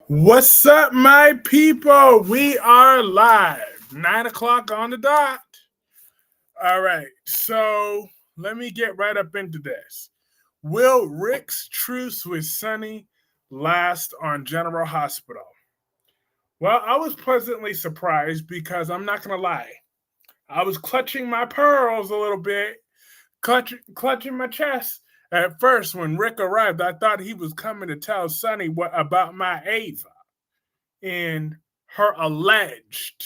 What's up, my people? We are live, 9 o'clock on the dot. All right, so let me get right up into this. Will Rick's truce with Sonny last on General Hospital? Well, I was pleasantly surprised because I'm not going to lie. I was clutching my pearls a little bit, clutching my chest. At first, when Rick arrived, I thought he was coming to tell Sonny what about my Ava and her alleged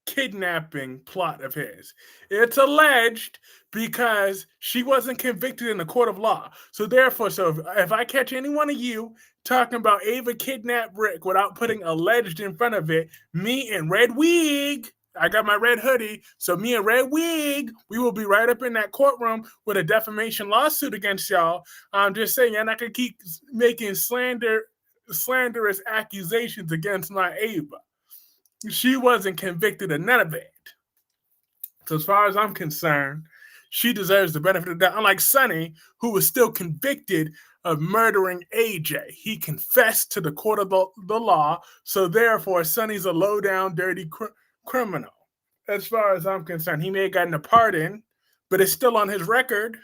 kidnapping plot of his. It's alleged because she wasn't convicted in the court of law. So therefore, if I catch any one of you talking about Ava kidnapped Rick without putting alleged in front of it, me and Red Wig, I got my red hoodie, so me and Red Wig, we will be right up in that courtroom with a defamation lawsuit against y'all. I'm just saying, you're not gonna keep making slanderous accusations against my Ava. She wasn't convicted of none of it. So as far as I'm concerned, she deserves the benefit of the doubt. Unlike Sonny, who was still convicted of murdering AJ. He confessed to the court of the law, so therefore Sonny's a low-down, dirty criminal. As far as I'm concerned, he may have gotten a pardon, but it's still on his record.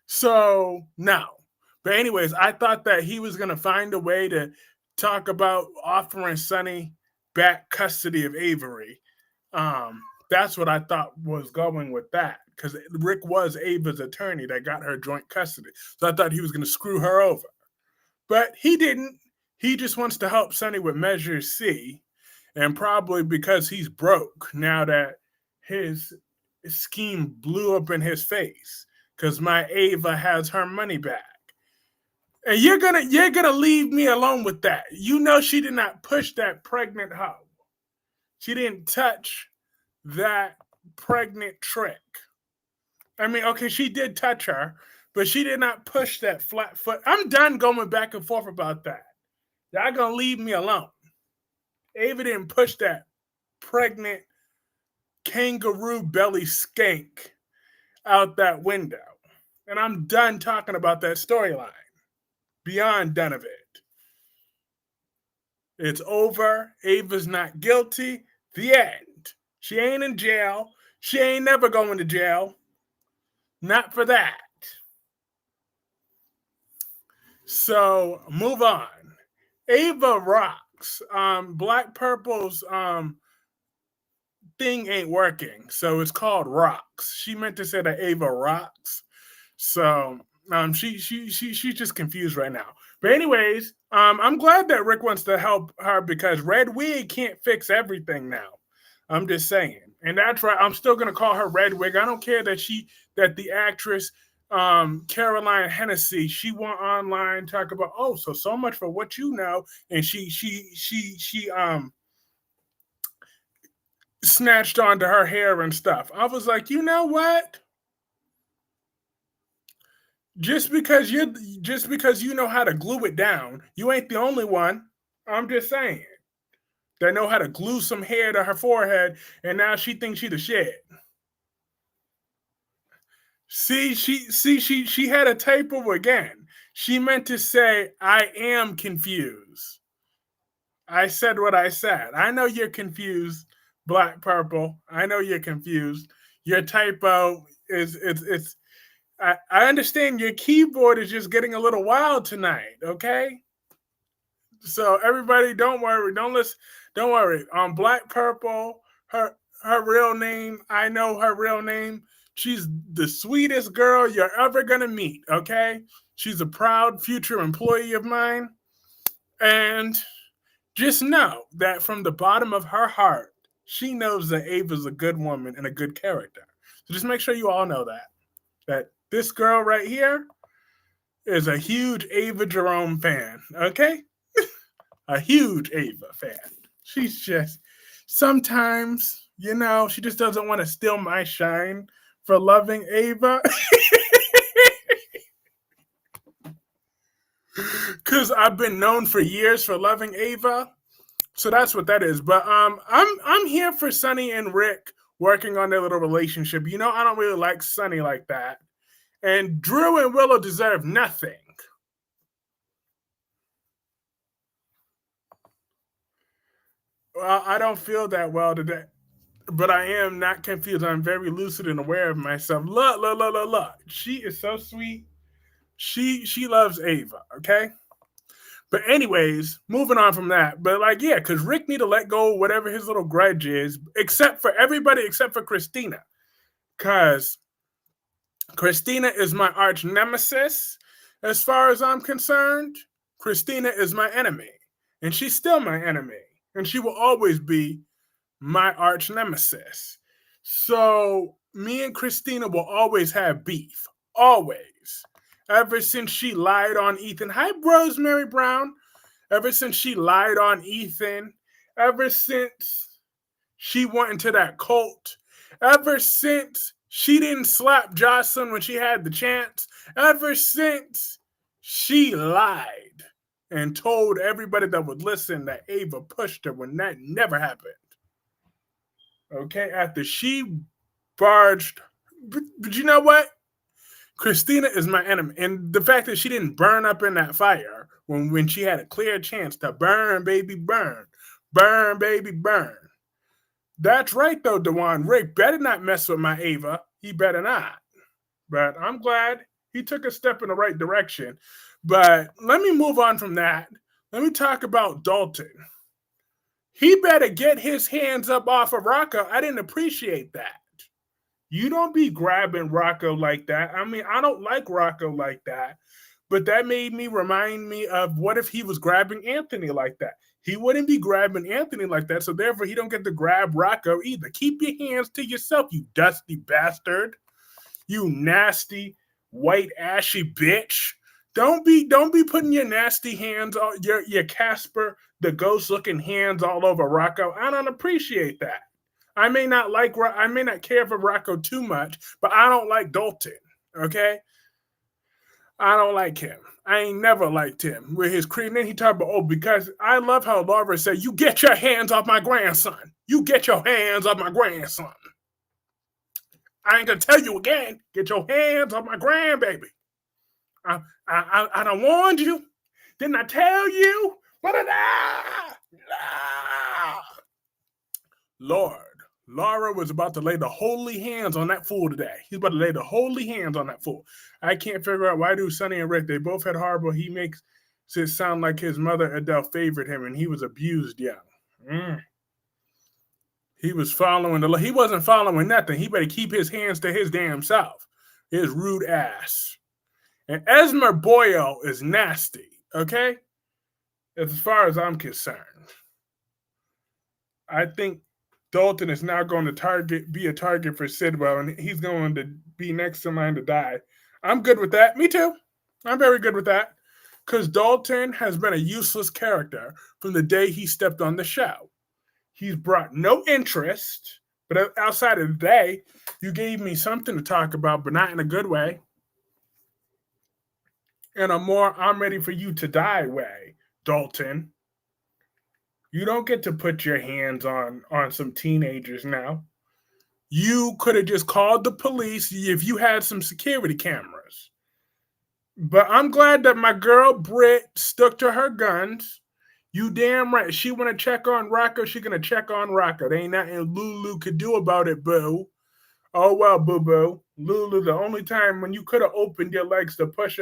So, no. But anyways, I thought that he was going to find a way to talk about offering Sonny back custody of Avery. That's what I thought was going with that, because Rick was Ava's attorney that got her joint custody. So I thought he was going to screw her over. But he didn't. He just wants to help Sonny with Measure C, and probably because he's broke now that his scheme blew up in his face, because my Ava has her money back. And you're gonna leave me alone with that. You know she did not push that pregnant hoe. She didn't touch that pregnant trick. I mean, okay, she did touch her, but she did not push that flat foot. I'm done going back and forth about that. Y'all gonna leave me alone. Ava didn't push that pregnant kangaroo belly skank out that window. And I'm done talking about that storyline. Beyond done of it. It's over. Ava's not guilty. The end. She ain't in jail. She ain't never going to jail. Not for that. So, move on. Ava rocks. Black Purple's thing ain't working. So, it's called Rocks. She meant to say that Ava rocks. So, she's just confused right now. But anyways, I'm glad that Rick wants to help her because Red Wig can't fix everything now. I'm just saying. And that's right. I'm still gonna call her Red Wig. I don't care that the actress Caroline Hennessy, she went online talk about, so much for what you know, and she snatched onto her hair and stuff. I was like, you know what? Just because you know how to glue it down, you ain't the only one. I'm just saying. They know how to glue some hair to her forehead, and now she thinks she the shit. See, she had a typo again. She meant to say, I am confused. I said what I said. I know you're confused, Black Purple. I know you're confused. Your typo it's I understand your keyboard is just getting a little wild tonight, okay? So everybody, don't worry. Don't worry. Black Purple, her real name, I know her real name. She's the sweetest girl you're ever gonna meet, okay? She's a proud future employee of mine. And just know that from the bottom of her heart, she knows that Ava's a good woman and a good character. So just make sure you all know that this girl right here is a huge Ava Jerome fan, okay? A huge Ava fan. She's just, sometimes, she just doesn't want to steal my shine for loving Ava. Because I've been known for years for loving Ava. So that's what that is. But I'm here for Sonny and Rick working on their little relationship. I don't really like Sonny like that. And Drew and Willow deserve nothing. I don't feel that well today, but I am not confused. I'm very lucid and aware of myself. Look, look, look, look, look. She is so sweet. She loves Ava. Okay. But anyways, moving on from that. But like, yeah, because Rick need to let go of whatever his little grudge is, except for everybody except for Christina. Because Christina is my arch nemesis. As far as I'm concerned, Christina is my enemy. And she's still my enemy. And she will always be my arch nemesis. So me and Christina will always have beef. Always. Ever since she lied on Ethan. Hi, Rosemary Brown. Ever since she lied on Ethan. Ever since she went into that cult. Ever since she didn't slap Jocelyn when she had the chance. Ever since she lied and told everybody that would listen that Ava pushed her when that never happened. Okay, after she barged, but you know what? Christina is my enemy. And the fact that she didn't burn up in that fire when she had a clear chance to burn, baby, burn. Burn, baby, burn. That's right, though, Dewan. Rick better not mess with my Ava. He better not. But I'm glad he took a step in the right direction. But let me move on from that. Let me talk about Dalton. He better get his hands up off of Rocco. I didn't appreciate that. You don't be grabbing Rocco like that. I mean, I don't like Rocco like that. But that made me remind me of what if he was grabbing Anthony like that? He wouldn't be grabbing Anthony like that, so therefore he don't get to grab Rocco either. Keep your hands to yourself, you dusty bastard. You nasty, white, ashy bitch. Don't be putting your nasty hands, your Casper, the ghost-looking hands all over Rocco. I don't appreciate that. I may not care for Rocco too much, but I don't like Dalton, okay? I don't like him. I ain't never liked him with his creed. And then he talked about, because I love how Laura said, you get your hands off my grandson. You get your hands off my grandson. I ain't gonna tell you again. Get your hands off my grandbaby. I done warned you. Didn't I tell you? Lord, Laura was about to lay the holy hands on that fool today. He's about to lay the holy hands on that fool. I can't figure out why do Sonny and Rick, they both had horrible, he makes it sound like his mother Adele favored him and he was abused young. He was following the law. He wasn't following nothing. He better keep his hands to his damn self. His rude ass. And Esmer Boyle is nasty, okay? As far as I'm concerned. I think Dalton is now going to be a target for Sidwell, and he's going to be next in line to die. I'm good with that. Me too. I'm very good with that. Because Dalton has been a useless character from the day he stepped on the show. He's brought no interest, but outside of the day, you gave me something to talk about, but not in a good way. In a more I'm ready for you to die way, Dalton. You don't get to put your hands on some teenagers now. You could have just called the police if you had some security cameras. But I'm glad that my girl Britt stuck to her guns. You damn right. She want to check on Rocco. She going to check on Rocco. There ain't nothing Lulu could do about it, boo. Oh, well, boo-boo. Lulu, the only time when you could have opened your legs to push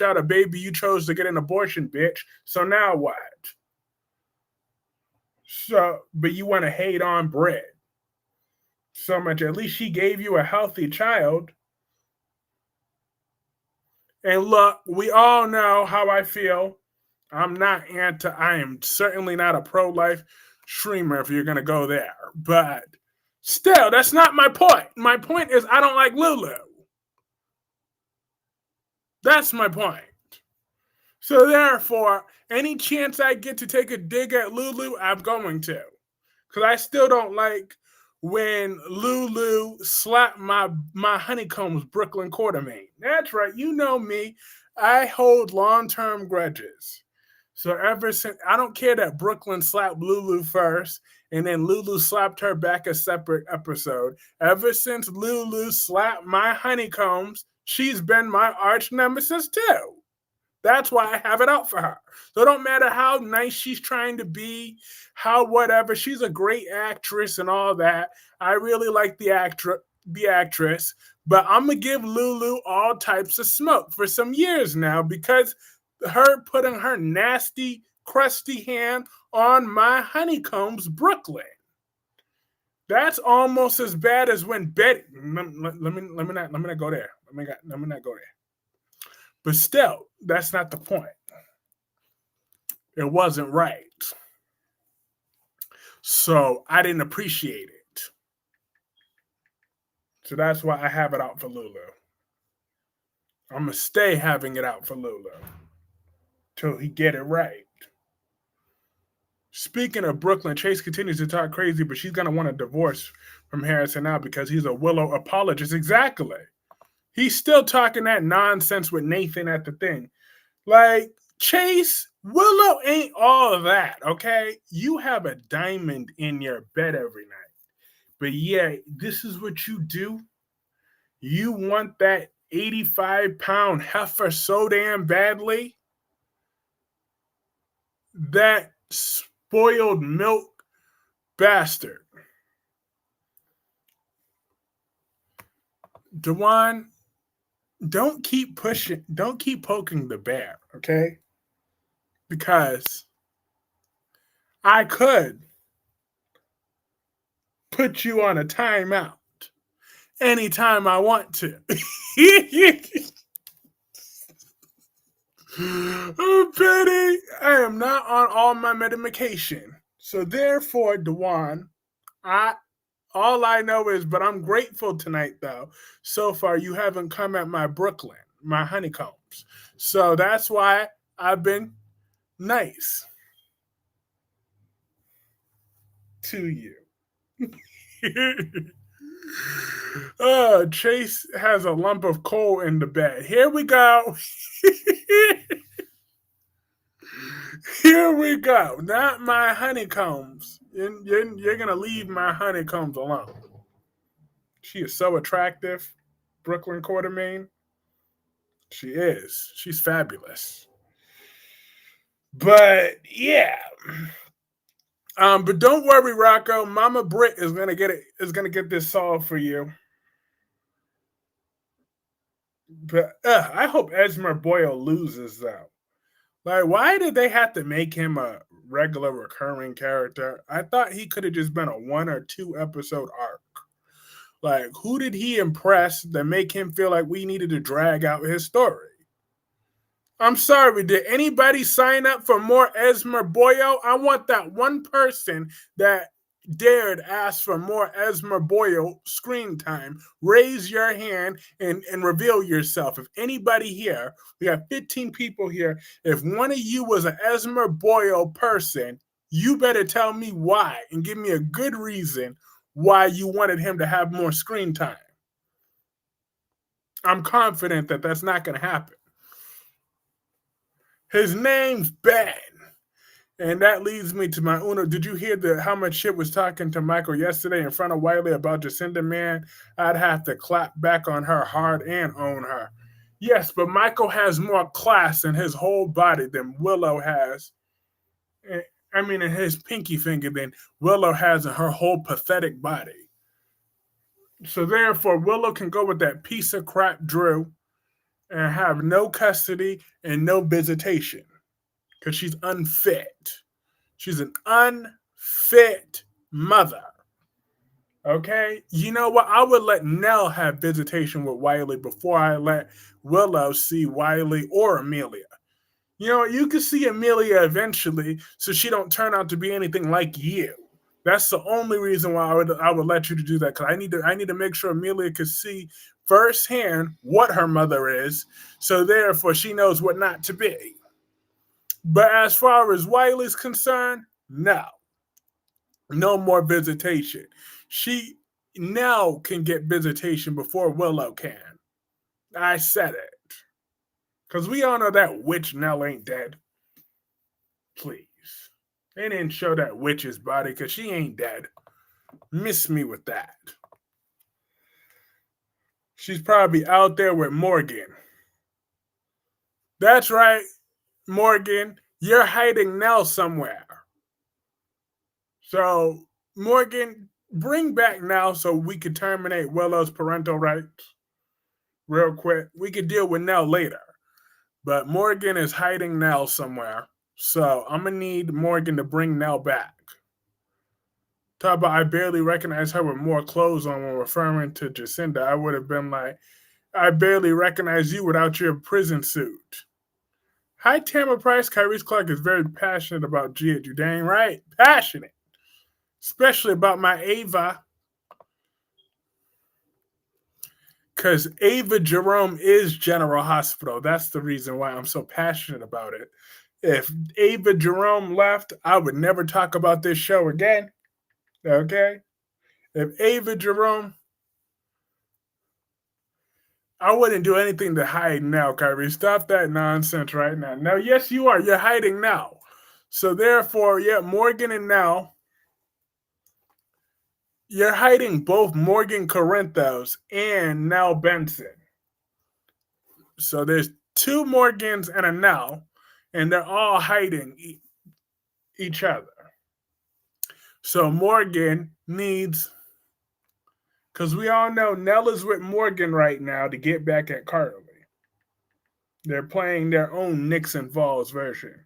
out a baby, you chose to get an abortion, bitch. So now what? But you want to hate on Britt so much. At least she gave you a healthy child. And look, we all know how I feel. I am certainly not a pro-life streamer if you're going to go there. But still, that's not my point. My point is I don't like Lulu. That's my point. So therefore, any chance I get to take a dig at Lulu, I'm going to. Because I still don't like when Lulu slapped my honeycombs Brooklyn Quartermain. That's right. You know me. I hold long-term grudges. So ever since, I don't care that Brooklyn slapped Lulu first, and then Lulu slapped her back a separate episode. Ever since Lulu slapped my honeycombs, she's been my arch nemesis too. That's why I have it out for her. So it don't matter how nice she's trying to be, how whatever. She's a great actress and all that. I really like the actress, but I'm gonna give Lulu all types of smoke for some years now because her putting her nasty, crusty hand on my honeycombs, Brooklyn. That's almost as bad as when Betty. Let me not go there. Let me not go there. But still, that's not the point. It wasn't right. So I didn't appreciate it. So that's why I have it out for Lulu. I'm gonna stay having it out for Lulu till he get it right. Speaking of Brooklyn, Chase continues to talk crazy, but she's gonna want a divorce from Harrison now because he's a Willow apologist. Exactly. He's still talking that nonsense with Nathan at the thing. Like, Chase, Willow ain't all of that, okay? You have a diamond in your bed every night. But yeah, this is what you do. You want that 85-pound heifer so damn badly? That spoiled milk bastard. Dewan, don't keep poking the bear, okay? Because I could put you on a timeout anytime I want to. Oh, Betty, I am not on all my medication. So therefore, Dewan, all I know is, but I'm grateful tonight though. So far, you haven't come at my Brooklyn, my honeycombs. So that's why I've been nice to you. Chase has a lump of coal in the bed. Here we go. Here we go. Not my honeycombs. You're going to leave my honeycombs alone. She is so attractive, Brooklyn Quartermain. She is. She's fabulous. But yeah. But don't worry, Rocco. Mama Britt is gonna get it. Is gonna get this solved for you. But I hope Esmer Boyle loses though. Like, why did they have to make him a regular recurring character? I thought he could have just been a 1 or 2 episode arc. Like, who did he impress that make him feel like we needed to drag out his story? I'm sorry, did anybody sign up for more Esmer Boyo? I want that one person that dared ask for more Esmer Boyo screen time. Raise your hand and reveal yourself. If anybody here, we have 15 people here, if one of you was an Esmer Boyo person, you better tell me why and give me a good reason why you wanted him to have more screen time. I'm confident that that's not going to happen. His name's Ben. And that leads me to my Uno. Did you hear how much shit was talking to Michael yesterday in front of Wiley about Jacinda, man? I'd have to clap back on her hard and own her. Yes, but Michael has more class in his whole body than Willow has. I mean, in his pinky finger than Willow has in her whole pathetic body. So therefore, Willow can go with that piece of crap Drew and have no custody and no visitation because she's unfit. She's an unfit mother. Okay? You know what? I would let Nell have visitation with Wiley before I let Willow see Wiley or Amelia. You know, you could see Amelia eventually so she don't turn out to be anything like you. That's the only reason why I would let you to do that, because I need to make sure Amelia could see firsthand what her mother is, so therefore she knows what not to be. But as far as Wiley's concerned, no more visitation. She now can get visitation before Willow can. I said it, because we all know that witch Nell ain't dead. Please. They didn't show that witch's body because she ain't dead. Miss me with that. She's probably out there with Morgan. That's right, Morgan. You're hiding Nell somewhere. So, Morgan, bring back Nell so we could terminate Willow's parental rights real quick. We could deal with Nell later. But Morgan is hiding Nell somewhere. So, I'm going to need Morgan to bring Nell back. Talk about I barely recognize her with more clothes on when referring to Jacinda. I would have been like, I barely recognize you without your prison suit. Hi, Tamara Price. Kyreese Clarke is very passionate about Gia. You dang right. Passionate. Especially about my Ava. Because Ava Jerome is General Hospital. That's the reason why I'm so passionate about it. If Ava Jerome left, I would never talk about this show again. Okay? If Ava Jerome, I wouldn't do anything to hide now, Kyrie. Stop that nonsense right now. Now, yes, you are. You're hiding now. So therefore, yeah, Morgan and now, you're hiding both Morgan Corinthos and Nell Benson. So there's two Morgans and a Nell, and they're all hiding each other. So Morgan needs, because we all know Nell is with Morgan right now to get back at Carly. They're playing their own Nixon Falls version.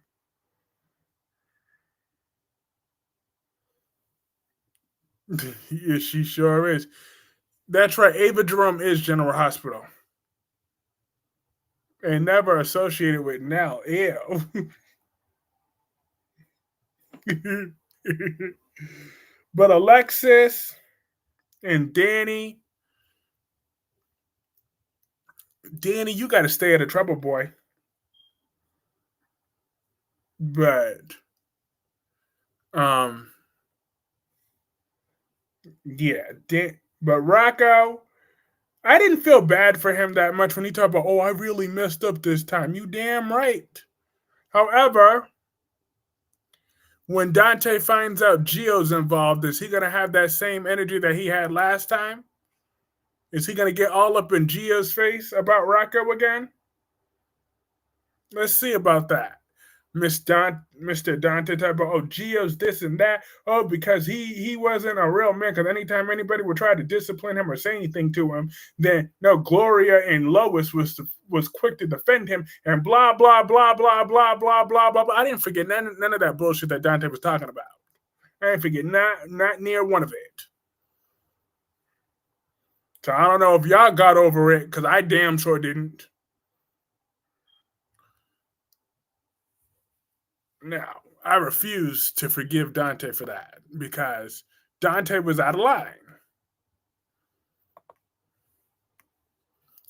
Yeah, she sure is. That's right. Ava Jerome is General Hospital. And never associated with Nell. Ew. But Alexis and Danny, you got to stay out of trouble, boy. But, yeah. But Rocco, I didn't feel bad for him that much when he talked about, oh, I really messed up this time. You damn right. However, when Dante finds out Gio's involved, is he going to have that same energy that he had last time? Is he going to get all up in Gio's face about Rocco again? Let's see about that. Mr. Dante type of, oh, Gio's this and that. Oh, because he wasn't a real man. Because anytime anybody would try to discipline him or say anything to him, then no, Gloria and Lois was quick to defend him and blah, blah, blah, blah, blah, blah, blah, blah, blah. I didn't forget none of that bullshit that Dante was talking about. I didn't forget not near one of it. So I don't know if y'all got over it, because I damn sure didn't. Now, I refuse to forgive Dante for that, because Dante was out of line.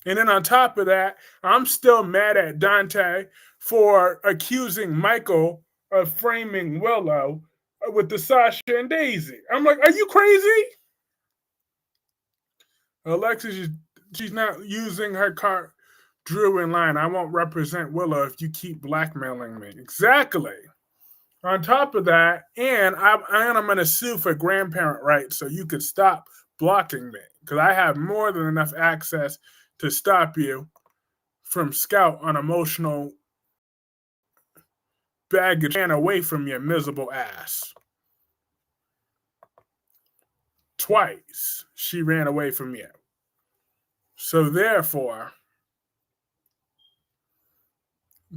And then on top of that, I'm still mad at Dante for accusing Michael of framing Willow with the Sasha and Daisy. I'm like, are you crazy? Alexis, she's not using her card. Drew in line. I won't represent Willow if you keep blackmailing me. Exactly. On top of that, and I'm going to sue for grandparent rights so you could stop blocking me, because I have more than enough access to stop you from Scout on emotional baggage and away from your miserable ass. Twice she ran away from you. So therefore,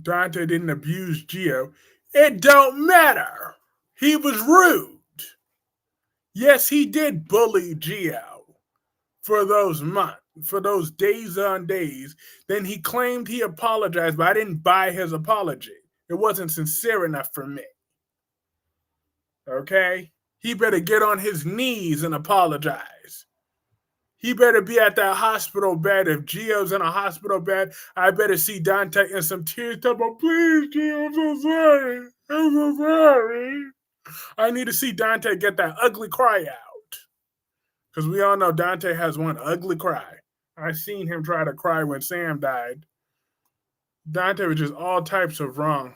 Dante didn't abuse Gio. It don't matter. He was rude. Yes, he did bully Gio for those months, for those days on days. Then he claimed he apologized, but I didn't buy his apology. It wasn't sincere enough for me. Okay? He better get on his knees and apologize. He better be at that hospital bed. If Gio's in a hospital bed, I better see Dante in some tears. Talk about, please, Gio, I'm so sorry. I'm so sorry. I need to see Dante get that ugly cry out. Because we all know Dante has one ugly cry. I seen him try to cry when Sam died. Dante was just all types of wrong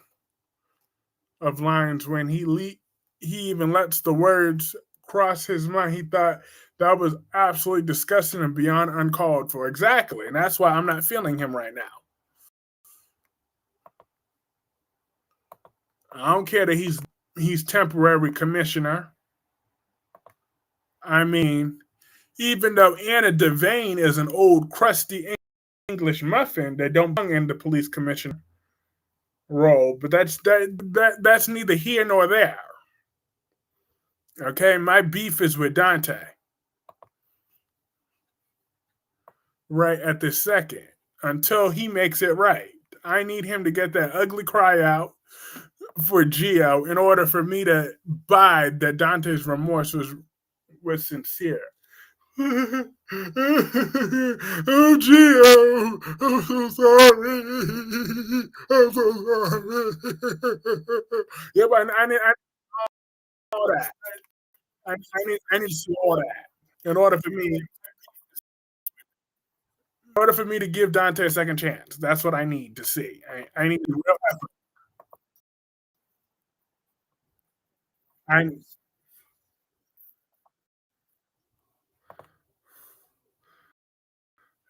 of lines when he even lets the words cross his mind. He thought that was absolutely disgusting and beyond uncalled for. Exactly. And that's why I'm not feeling him right now. I don't care that he's temporary commissioner. I mean, even though Anna Devane is an old crusty English muffin that don't belong in the police commissioner role, but that's neither here nor there. Okay, my beef is with Dante. Right at this second, until he makes it right. I need him to get that ugly cry out for Gio in order for me to buy that Dante's remorse was sincere. Oh, Gio, I'm so sorry. I'm so sorry. Yeah, but I need all that. I need to see all that in order for me to give Dante a second chance. That's what I need to see. I need real effort. I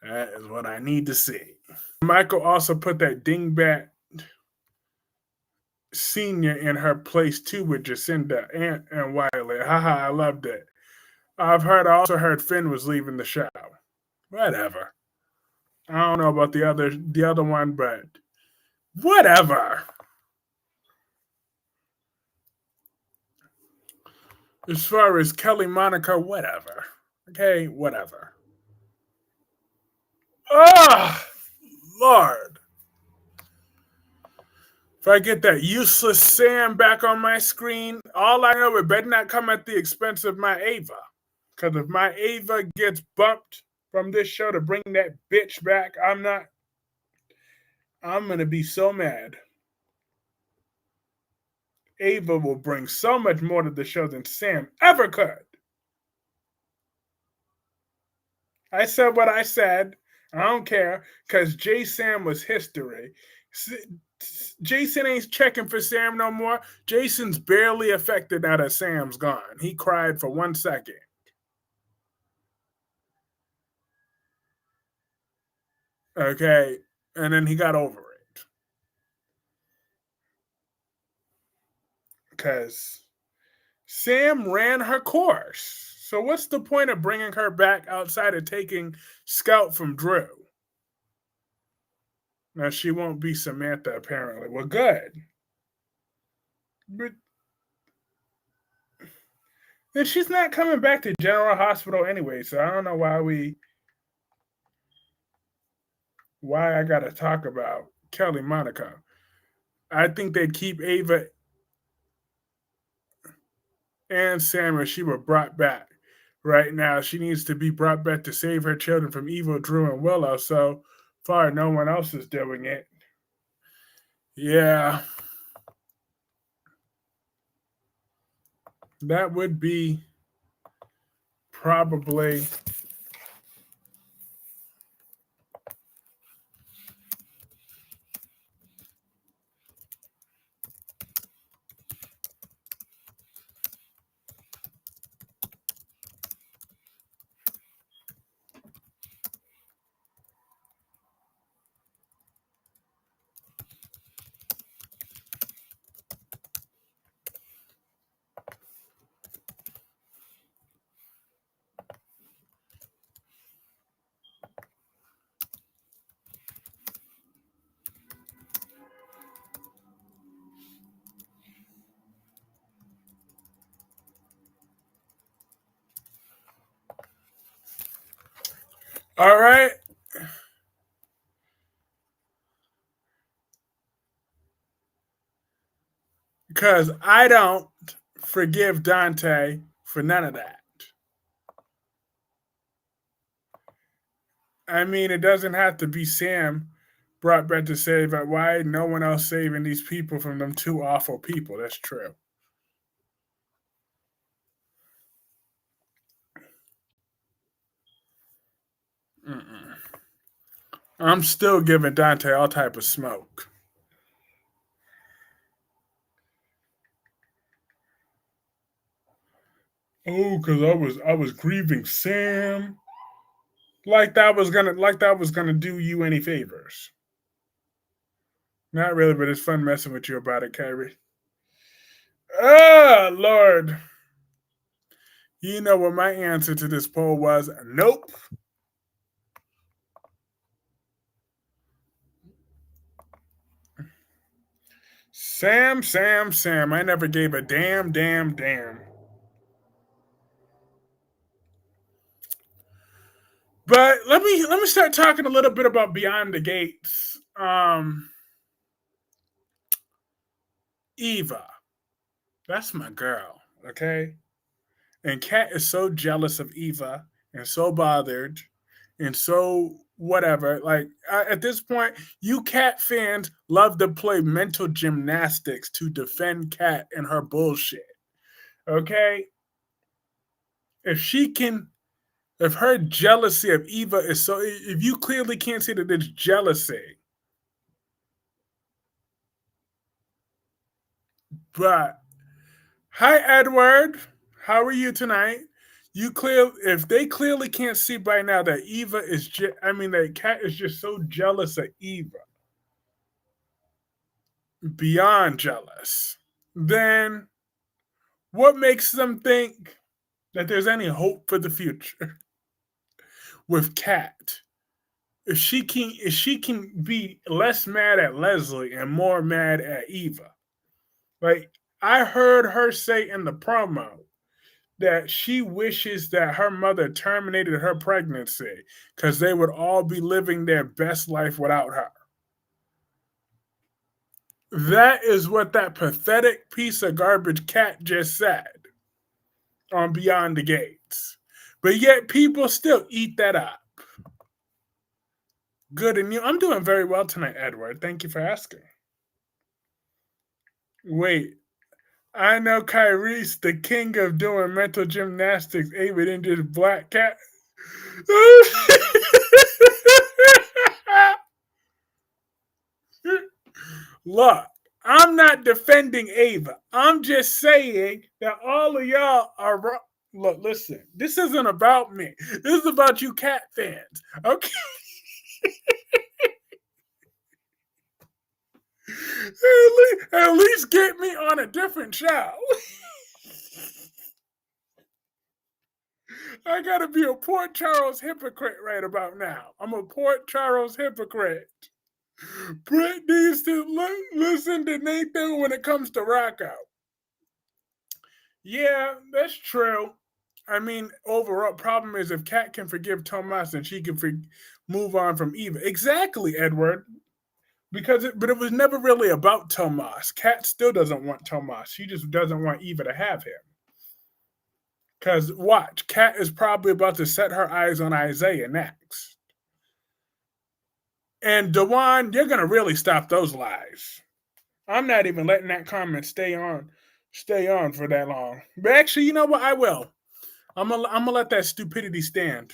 That is what I need to see. Michael also put that dingbat senior in her place too with Jacinda and Wiley. Haha, I loved it. I also heard Finn was leaving the show. Whatever. I don't know about the other one, but whatever. As far as Kelly Monica, whatever. Okay, whatever. Oh, Lord. If I get that useless Sam back on my screen, all I know it better not come at the expense of my Ava. Because if my Ava gets bumped from this show to bring that bitch back, I'm going to be so mad. Ava will bring so much more to the show than Sam ever could. I said what I said. I don't care because J. Sam was history. Jason ain't checking for Sam no more. Jason's barely affected now that Sam's gone. He cried for 1 second. Okay, and then he got over it. Because Sam ran her course. So what's the point of bringing her back outside of taking Scout from Drew? Now, she won't be Samantha, apparently. Well, good. But then she's not coming back to General Hospital anyway, so I don't know why I got to talk about Kelly Monaco. I think they'd keep Ava and Sam if she were brought back. Right now, she needs to be brought back to save her children from evil Drew and Willow. So far, no one else is doing it. Yeah. That would be probably all right. Because I don't forgive Dante for none of that. I mean, it doesn't have to be Sam brought back to save it. Why no one else saving these people from them two awful people? That's true. Mm-mm. I'm still giving Dante all type of smoke. Oh, because I was grieving Sam. Like that was gonna do you any favors. Not really, but it's fun messing with you about it, Kyrie. Oh, Lord. You know what my answer to this poll was? Nope. Sam. I never gave a damn. But let me start talking a little bit about Beyond the Gates. Eva, that's my girl, okay? And Kat is so jealous of Eva and so bothered and so whatever. Like at this point, you Kat fans love to play mental gymnastics to defend Kat and her bullshit. Okay? If she can if her jealousy of Eva is so if you clearly can't see that it's jealousy, but hi Edward, how are you tonight? You clear if they clearly can't see by now that Eva is that Kat is just so jealous of Eva, beyond jealous, then what makes them think that there's any hope for the future with Kat? If she can be less mad at Leslie and more mad at Eva. Like I heard her say in the promo that she wishes that her mother terminated her pregnancy because they would all be living their best life without her. That is what that pathetic piece of garbage Cat just said on Beyond the Gates. But yet people still eat that up. Good, and you. I'm doing very well tonight, Edward. Thank you for asking. Wait, I know Kyreese, the king of doing mental gymnastics, ate within this black cat. Look, I'm not defending Ava. I'm just saying that all of y'all are wrong. Look, listen, this isn't about me. This is about you cat fans. Okay. At least get me on a different show. I gotta be a Port Charles hypocrite right about now. I'm a Port Charles hypocrite. Brett needs to listen to Nathan when it comes to Rocco. Yeah, that's true. I mean, overall problem is if Kat can forgive Tomas, then she can move on from Eva. Exactly, Edward. But it was never really about Tomas. Kat still doesn't want Tomas. She just doesn't want Eva to have him. Because watch, Kat is probably about to set her eyes on Isaiah next. And Dewan, you're gonna really stop those lies. I'm not even letting that comment stay on for that long. But actually, you know what? I will. I'm gonna let that stupidity stand.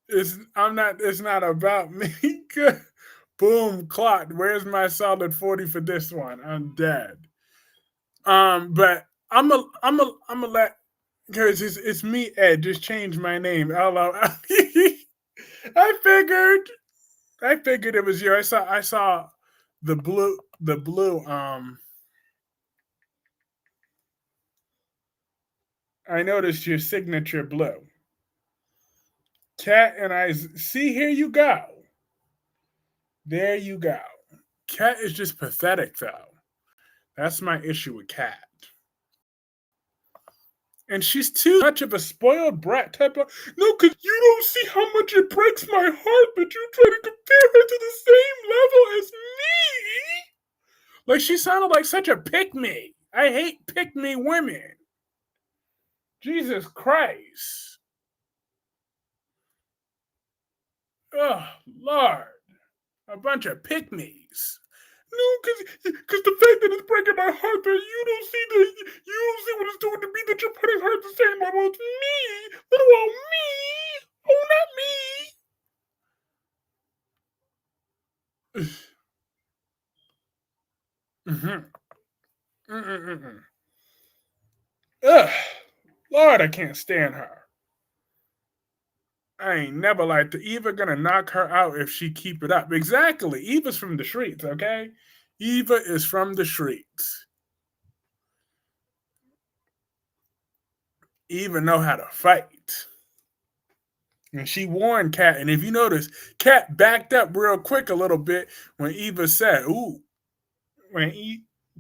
It's not about me. Boom, clock. Where's my solid 40 for this one? I'm dead. But I'm a let because it's me, Ed. Just change my name. Hello. I figured it was you. I saw the blue. I noticed your signature blue. Cat and I see here you go. There you go. Cat is just pathetic though. That's my issue with Cat. And she's too much of a spoiled brat type of. No, because you don't see how much it breaks my heart that you try to compare her to the same level as me. Like she sounded like such a pick me. I hate pick me women. Jesus Christ. Oh, Lord. A bunch of pick me's. No, because the fact that it's breaking my heart that you don't see what it's doing to me that you're putting her at the same level as me. What about me? Oh, not me. Mm-hmm. Mm-mm-mm. Ugh, Lord, I can't stand her. I ain't never liked her. Eva gonna knock her out if she keep it up. Exactly. Eva's from the streets, okay? Eva is from the streets. Eva know how to fight. And she warned Kat. And if you notice, Kat backed up real quick a little bit when Eva said, ooh,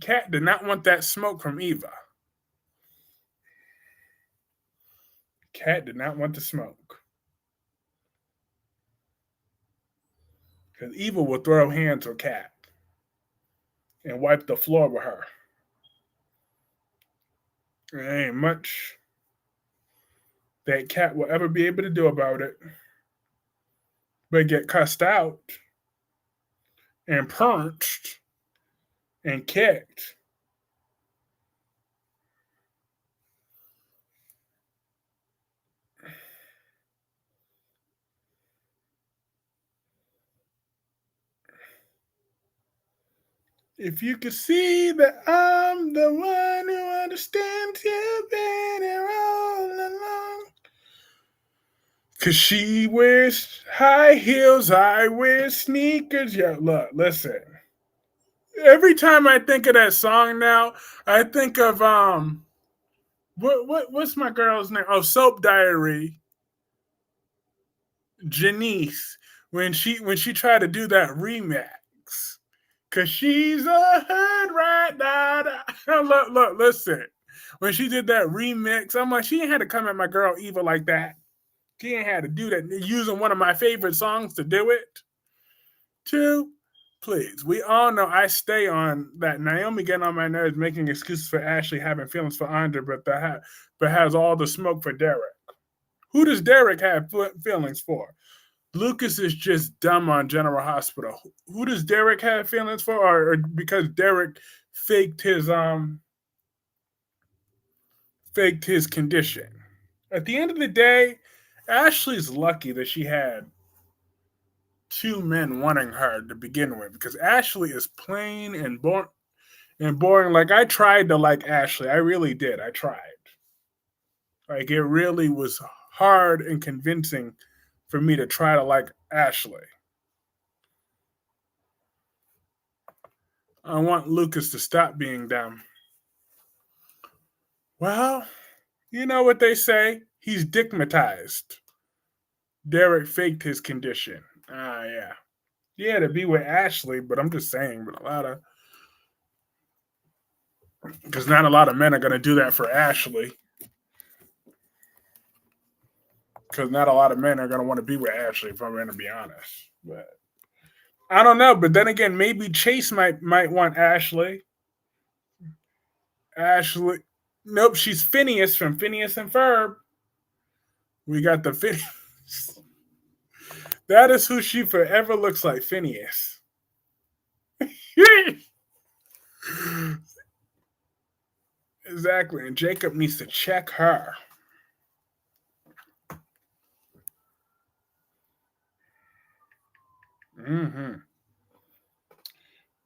Kat did not want that smoke from Eva. Kat did not want the smoke. Because Eva will throw hands with Kat and wipe the floor with her. There ain't much that Kat will ever be able to do about it but get cussed out and punched and kicked. If you could see that I'm the one who understands you've been here all along. Cause she wears high heels, I wear sneakers. Yeah, look, listen. Every time I think of that song now, I think of what's my girl's name? Oh, Soap Diary. Janice when she tried to do that remix. Cause she's a hood rat. Look, listen. When she did that remix, I'm like, she ain't had to come at my girl Eva like that. She ain't had to do that using one of my favorite songs to do it. Two, please. We all know I stay on that Naomi getting on my nerves, making excuses for Ashley having feelings for Andre, but has all the smoke for Derek. Who does Derek have feelings for? Lucas is just dumb on General Hospital. Who does Derek have feelings for? Or because Derek faked his condition. At the end of the day, Ashley's lucky that she had two men wanting her to begin with, because Ashley is plain and boring. Like, I tried to like Ashley. I really did. I tried. Like, it really was hard and convincing for me to try to like Ashley. I want Lucas to stop being dumb. Well, you know what they say. He's digmatized. Derek faked his condition. Yeah. Yeah, to be with Ashley, but I'm just saying, but because not a lot of men are going to do that for Ashley. Because not a lot of men are going to want to be with Ashley, if I'm going to be honest. But I don't know. But then again, maybe Chase might want Ashley. Ashley. Nope, she's Phineas from Phineas and Ferb. We got the Phineas. That is who she forever looks like, Phineas. Exactly. And Jacob needs to check her. Mm-hmm.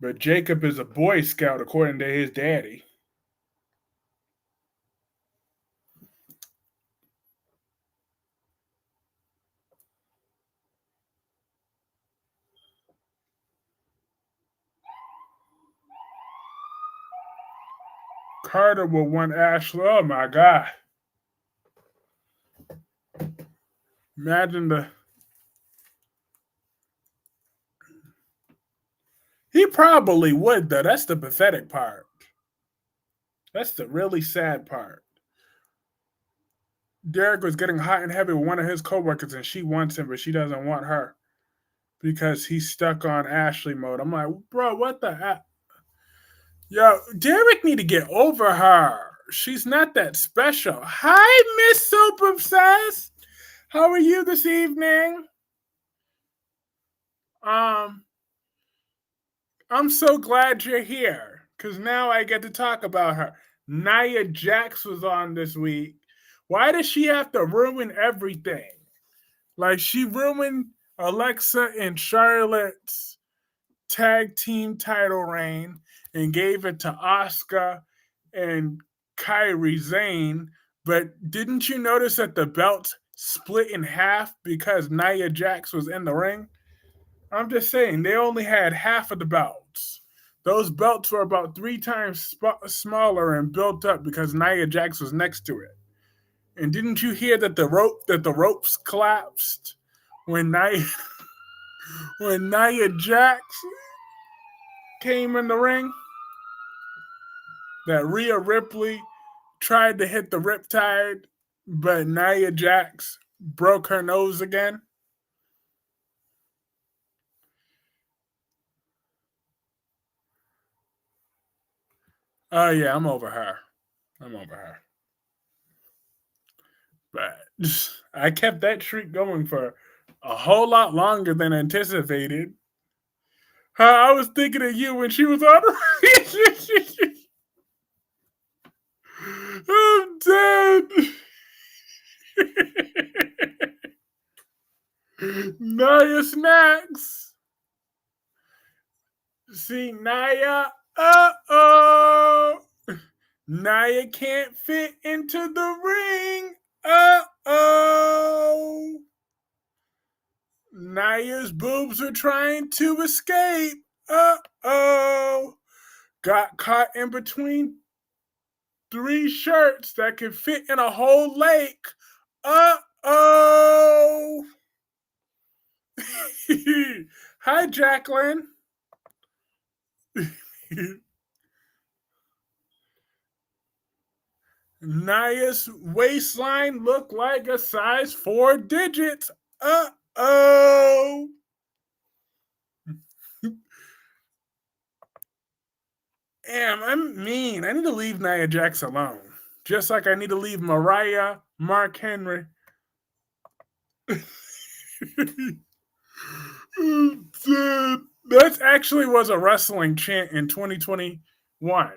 But Jacob is a Boy Scout, according to his daddy. Carter will want Ashley. Oh my God. Imagine the. He probably would, though. That's the pathetic part. That's the really sad part. Derek was getting hot and heavy with one of his coworkers, and she wants him, but she doesn't want her because he's stuck on Ashley mode. I'm like, bro, what the heck? Yo, Derek need to get over her. She's not that special. Hi, Miss Soap Obsessed. How are you this evening? Um, I'm so glad you're here because now I get to talk about her. Nia Jax was on this week. Why does she have to ruin everything? Like, she ruined Alexa and Charlotte's tag team title reign and gave it to Asuka and Kyreese. But didn't you notice that the belts split in half because Nia Jax was in the ring. I'm just saying, they only had half of the belts. Those belts were about 3 times smaller and built up because Nia Jax was next to it. And didn't you hear that the ropes collapsed when Nia Jax came in the ring? That Rhea Ripley tried to hit the Riptide, but Nia Jax broke her nose again. Oh yeah, I'm over her. But I kept that streak going for a whole lot longer than anticipated. I was thinking of you when she was on. I'm dead. Nia Snacks. See, Nia. Uh-oh. Nia can't fit into the ring. Uh-oh. Nia's boobs are trying to escape. Uh-oh. Got caught in between 3 shirts that could fit in a whole lake. Uh-oh. Hi, Jacqueline. Nia's waistline looked like a size 4 digits. Uh-oh. Damn, I'm mean. I need to leave Nia Jax alone. Just like I need to leave Mariah, Mark Henry. That actually was a wrestling chant in 2021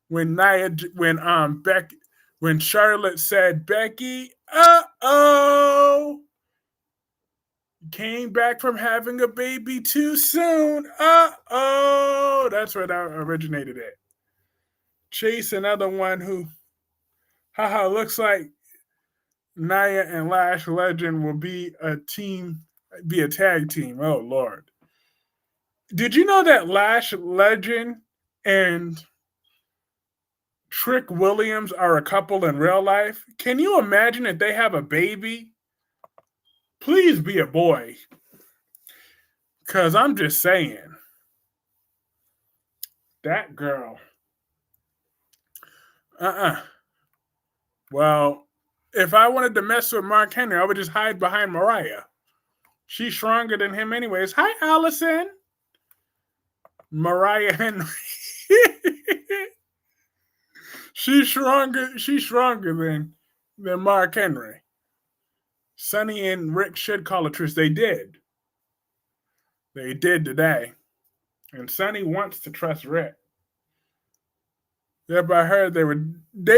when Charlotte said Becky, came back from having a baby too soon. That's where that originated at. Chase, another one who, looks like Nia and Lash Legend will be a tag team. Oh, Lord. Did you know that Lash Legend and Trick Williams are a couple in real life? Can you imagine if they have a baby? Please be a boy. Because I'm just saying. That girl. Well, if I wanted to mess with Mark Henry, I would just hide behind Mariah. She's stronger than him anyways. Hi, Allison. Mariah Henry. She's stronger than Mark Henry. Sonny and Rick should call a truce. They did. They did today. And Sonny wants to trust Rick. Yeah, but I heard they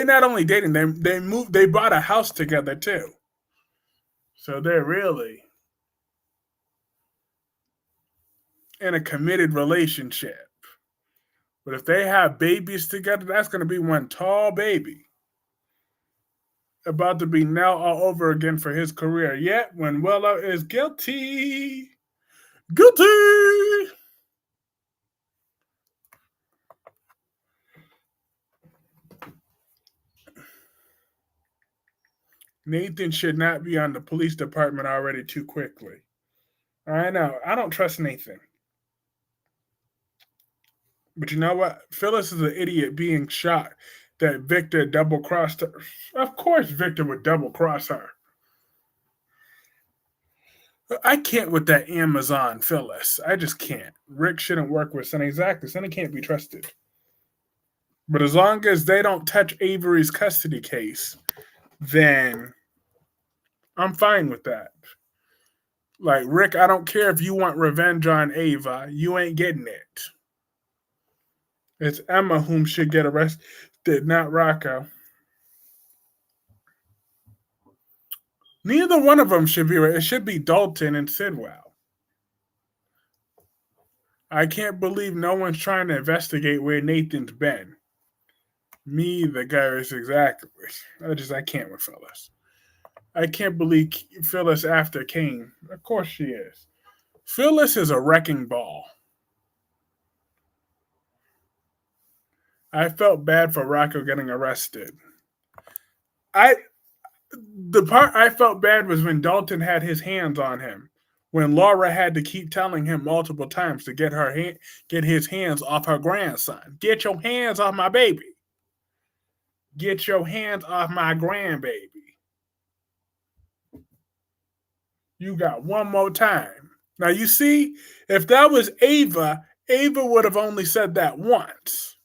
not only dating, they bought a house together too. So they're really in a committed relationship. But if they have babies together, that's going to be one tall baby. About to be now all over again for his career. Yet when Willow is guilty. Guilty! Nathan should not be on the police department already too quickly. I know. I don't trust Nathan. But you know what? Phyllis is an idiot being shocked that Victor double-crossed her. Of course Victor would double-cross her. I can't with that Amazon Phyllis. I just can't. Rick shouldn't work with Sonny. Exactly. Sonny can't be trusted. But as long as they don't touch Avery's custody case, then I'm fine with that. Like, Rick, I don't care if you want revenge on Ava. You ain't getting it. It's Emma whom should get arrested, not Rocco. Neither one of them should be. It should be Dalton and Sidwell. I can't believe no one's trying to investigate where Nathan's been. Me, the guy is exactly. I can't with Phyllis. I can't believe Phyllis after Kane. Of course she is. Phyllis is a wrecking ball. I felt bad for Rocco getting arrested. I the part I felt bad was when Dalton had his hands on him. When Laura had to keep telling him multiple times to get his hands off her grandson. Get your hands off my baby. Get your hands off my grandbaby. You got one more time. Now you see, if that was Ava, Ava would have only said that once.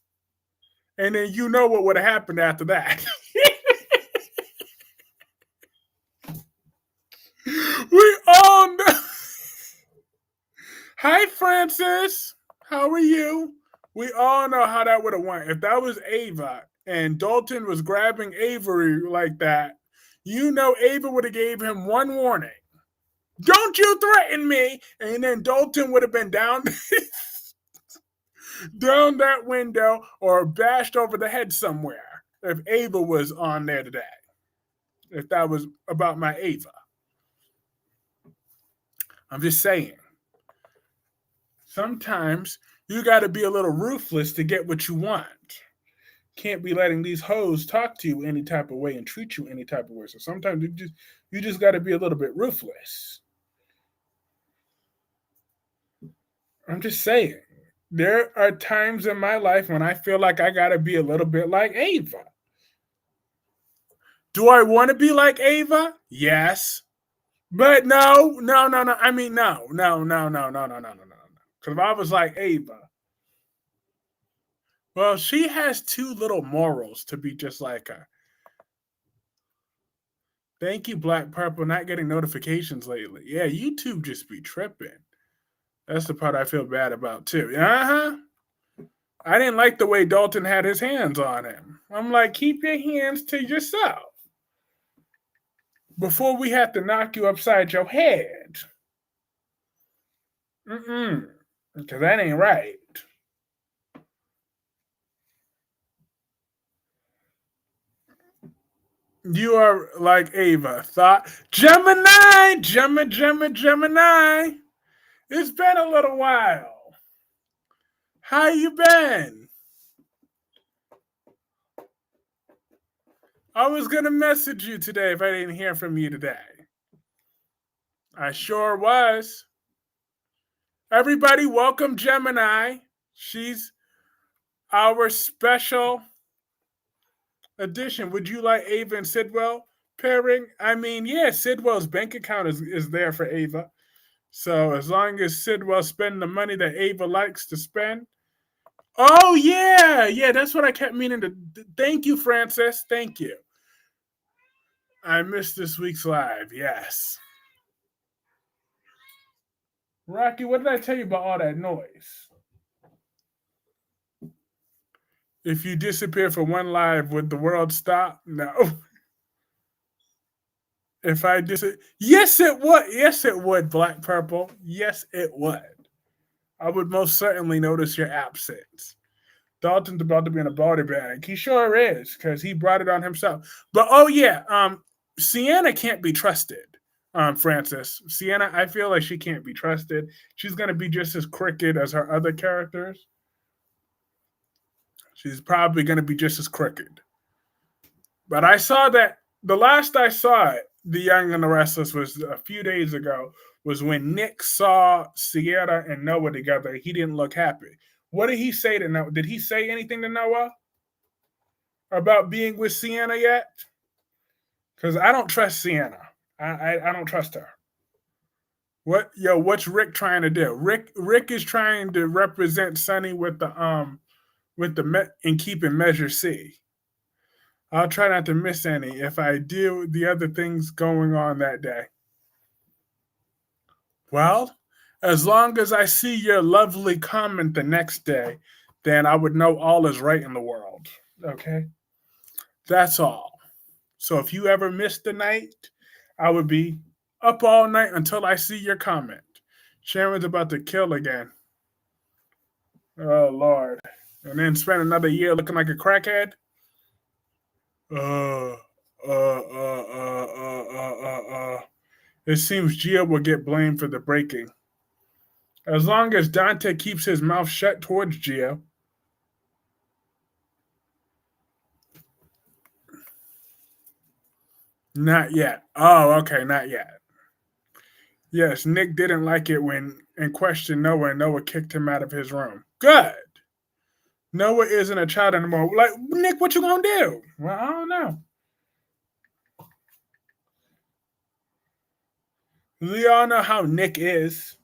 And then you know what would have happened after that. We all know. Hi, Francis. How are you? We all know how that would have went. If that was Ava and Dalton was grabbing Avery like that, you know Ava would have gave him one warning. Don't you threaten me. And then Dalton would have been down down that window or bashed over the head somewhere if Ava was on there today. If that was about my Ava. I'm just saying. Sometimes you got to be a little ruthless to get what you want. Can't be letting these hoes talk to you any type of way and treat you any type of way. So sometimes you just got to be a little bit ruthless. I'm just saying. There are times in my life when I feel like I got to be a little bit like Ava. Do I want to be like Ava? Yes. But no. I mean, no. Because if I was like Ava, well, she has too little morals to be just like her. Thank you, Black Purple, not getting notifications lately. Yeah, YouTube just be tripping. That's the part I feel bad about, too. Uh-huh. I didn't like the way Dalton had his hands on him. I'm like, keep your hands to yourself before we have to knock you upside your head. Because that ain't right. You are like Ava. Thought Gemini. It's been a little while. How you been? I was gonna message you today if I didn't hear from you today. I sure was. Everybody, welcome Gemini. She's our special addition. Would you like Ava and Sidwell pairing? I mean, yeah, Sidwell's bank account is there for Ava. So as long as Sidwell spend the money that Ava likes to spend. Oh yeah, that's what I kept meaning to. Thank you, Francis. Thank you. I missed this week's live. Yes. Rocky, what did I tell you about all that noise? If you disappear for one live, would the world stop? No. If I disappear, yes, it would. Yes, it would. Black Purple. Yes, it would. I would most certainly notice your absence. Dalton's about to be in a body bag. He sure is, because he brought it on himself. But oh yeah, Sienna can't be trusted. Francis. Sienna, I feel like she can't be trusted. She's gonna be just as crooked as her other characters. She's probably gonna be just as crooked. But I saw that the last I saw it, The Young and the Restless, was a few days ago, was when Nick saw Sierra and Noah together. He didn't look happy. What did he say to Noah? Did he say anything to Noah about being with Sienna yet? Because I don't trust Sienna. I don't trust her. What's Rick trying to do? Rick is trying to represent Sonny with the and keeping Measure C. I'll try not to miss any if I deal with the other things going on that day. Well, as long as I see your lovely comment the next day, then I would know all is right in the world. Okay? That's all. So if you ever missed the night, I would be up all night until I see your comment. Sharon's about to kill again. Oh, Lord. And then spend another year looking like a crackhead? It seems Gia will get blamed for the breaking. As long as Dante keeps his mouth shut towards Gia. Not yet. Oh, okay, not yet. Yes, Nick didn't like it when and questioned Noah, and Noah kicked him out of his room. Good. Noah isn't a child anymore. Like, Nick, what you gonna do? Well, I don't know. We all know how Nick is.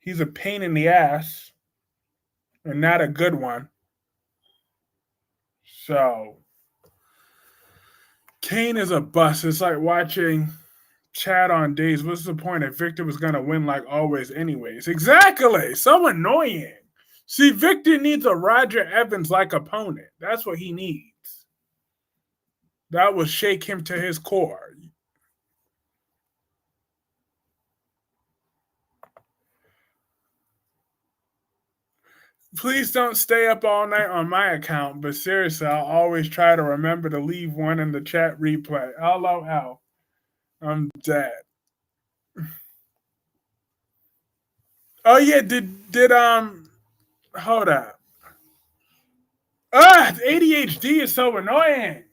He's a pain in the ass and not a good one. So, Kane is a bust. It's like watching Chad on days. What's the point if Victor was going to win like always, anyways? Exactly. So annoying. See, Victor needs a Roger Evans like opponent. That's what he needs. That will shake him to his core. Please don't stay up all night on my account, but seriously, I'll always try to remember to leave one in the chat replay. LOL. I'm dead. Oh yeah, did hold up. ADHD is so annoying.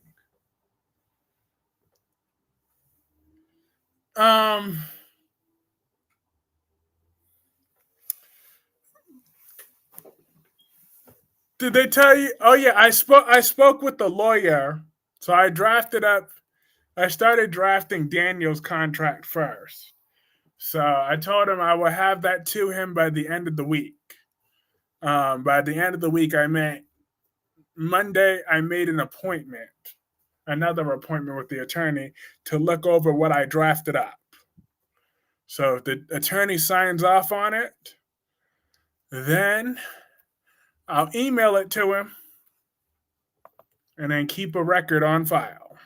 Did they tell you? Oh yeah, I spoke with the lawyer. So I started drafting Daniel's contract first. So I told him I will have that to him by the end of the week. By the end of the week, I meant Monday, I made another appointment with the attorney to look over what I drafted up. So if the attorney signs off on it, then I'll email it to him and then keep a record on file.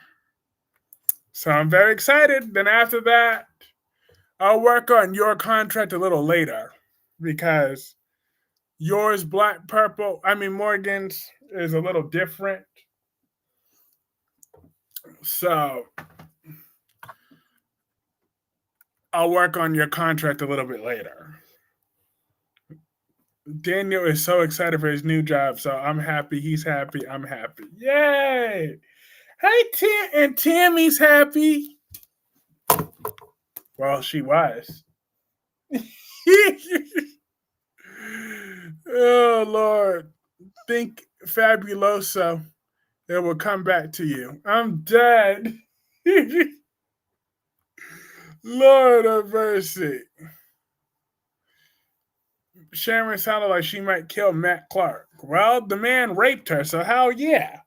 So I'm very excited. Then after that, I'll work on your contract a little later because yours, Morgan's is a little different. So I'll work on your contract a little bit later. Daniel is so excited for his new job, so I'm happy. He's happy. I'm happy. Yay! Hey, and Tammy's happy. Well, she was. Oh, Lord. Think fabuloso. It will come back to you. I'm dead. Lord of mercy. Sharon sounded like she might kill Matt Clarke. Well, the man raped her, so hell yeah.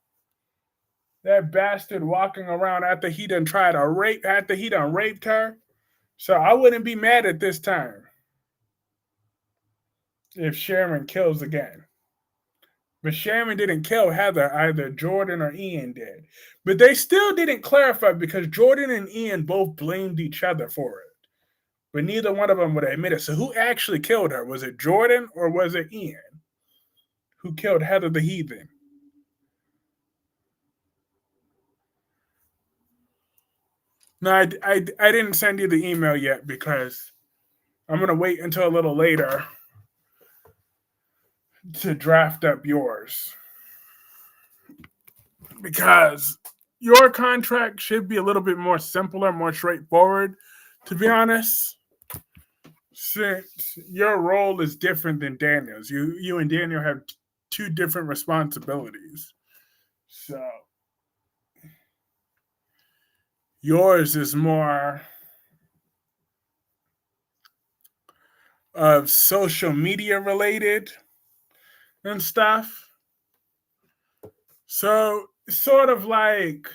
That bastard walking around after he done raped her. So I wouldn't be mad at this time if Sharon kills again. But Sharon didn't kill Heather, either Jordan or Ian did. But they still didn't clarify because Jordan and Ian both blamed each other for it. But neither one of them would admit it. So who actually killed her? Was it Jordan or was it Ian who killed Heather the Heathen? No, I didn't send you the email yet because I'm going to wait until a little later to draft up yours. Because your contract should be a little bit more simpler, more straightforward, to be honest. Since your role is different than Daniel's. You and Daniel have two different responsibilities. So yours is more of social media related and stuff. So sort of like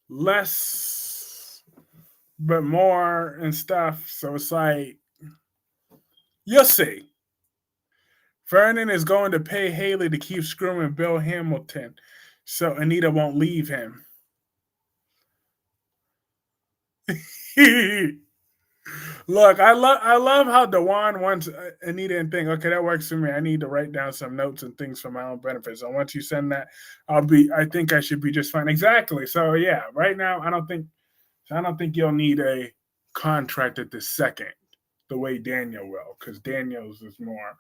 less but more and stuff. So it's like you'll see. Vernon is going to pay Haley to keep screwing Bill Hamilton so Anita won't leave him. Look, I love how Dewan wants Anita and think, okay, that works for me. I need to write down some notes and things for my own benefit. So once you send that, I think I should be just fine. Exactly. So yeah, right now I don't think you'll need a contract at the second the way Daniel will, because Daniel's is more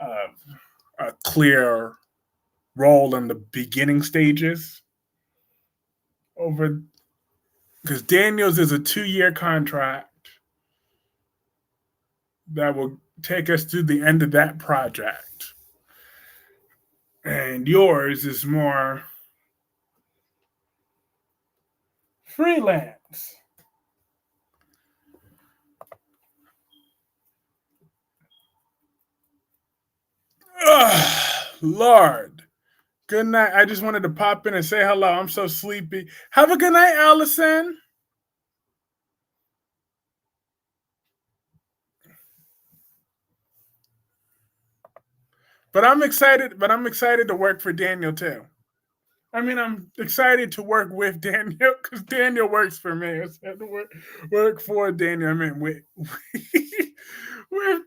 of a clear role in the beginning stages over because Daniel's is a 2-year contract that will take us to the end of that project. And yours is more freelance. Ugh, Lord. Good night. I just wanted to pop in and say hello. I'm so sleepy. Have a good night, Allison. But I'm excited to work for Daniel too. I mean, I'm excited to work with Daniel because Daniel works for me. I said to work for Daniel. I mean, with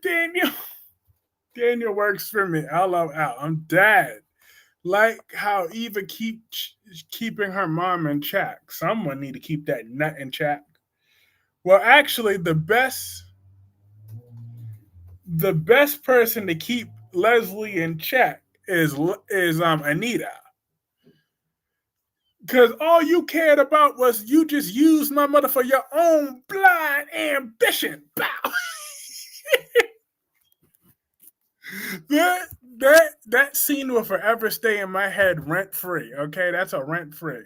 Daniel. Daniel works for me. LOL. I'm dead. Like how Eva keeping her mom in check. Someone need to keep that nut in check. Well, actually, the best person to keep Leslie in check is Anita. Because all you cared about was you just used my mother for your own blind ambition. Bow. that scene will forever stay in my head rent free. Okay, that's a rent free.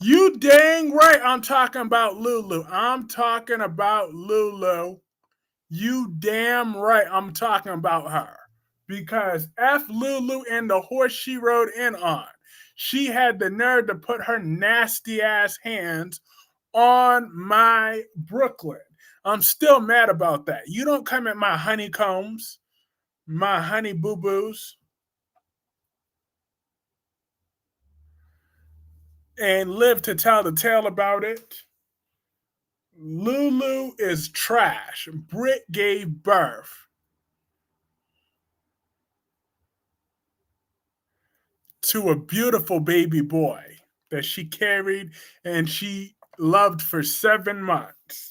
You dang right. I'm talking about Lulu. I'm talking about Lulu. You damn right. I'm talking about her because F Lulu and the horse she rode in on. She had the nerve to put her nasty ass hands on my Brooklyn. I'm still mad about that. You don't come at my honeycombs, my honey boo boos, and live to tell the tale about it. Lulu is trash. Britt gave birth to a beautiful baby boy that she carried and she loved for 7 months.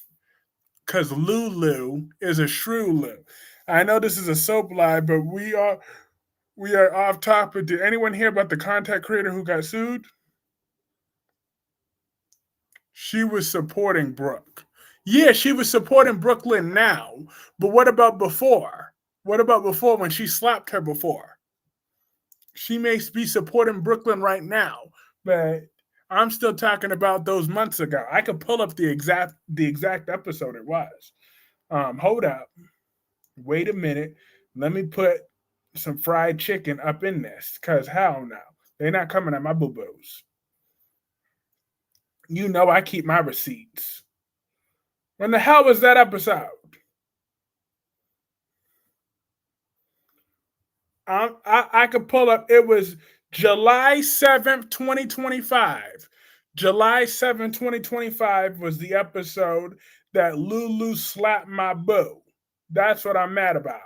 Because Lulu is a shrew. I know this is a soap lie, but we are off topic. Did anyone hear about the content creator who got sued? She was supporting Brooke. Yeah, she was supporting Brooklyn now, but what about before? What about before when she slapped her before? She may be supporting Brooklyn right now, but I'm still talking about those months ago. I could pull up the exact episode it was. Hold up. Wait a minute. Let me put some fried chicken up in this, cause hell no, they're not coming at my boo boos. You know I keep my receipts. When the hell was that episode? I could pull up. It was July 7th, 2025. July 7th, 2025 was the episode that Lulu slapped my boo. That's what I'm mad about.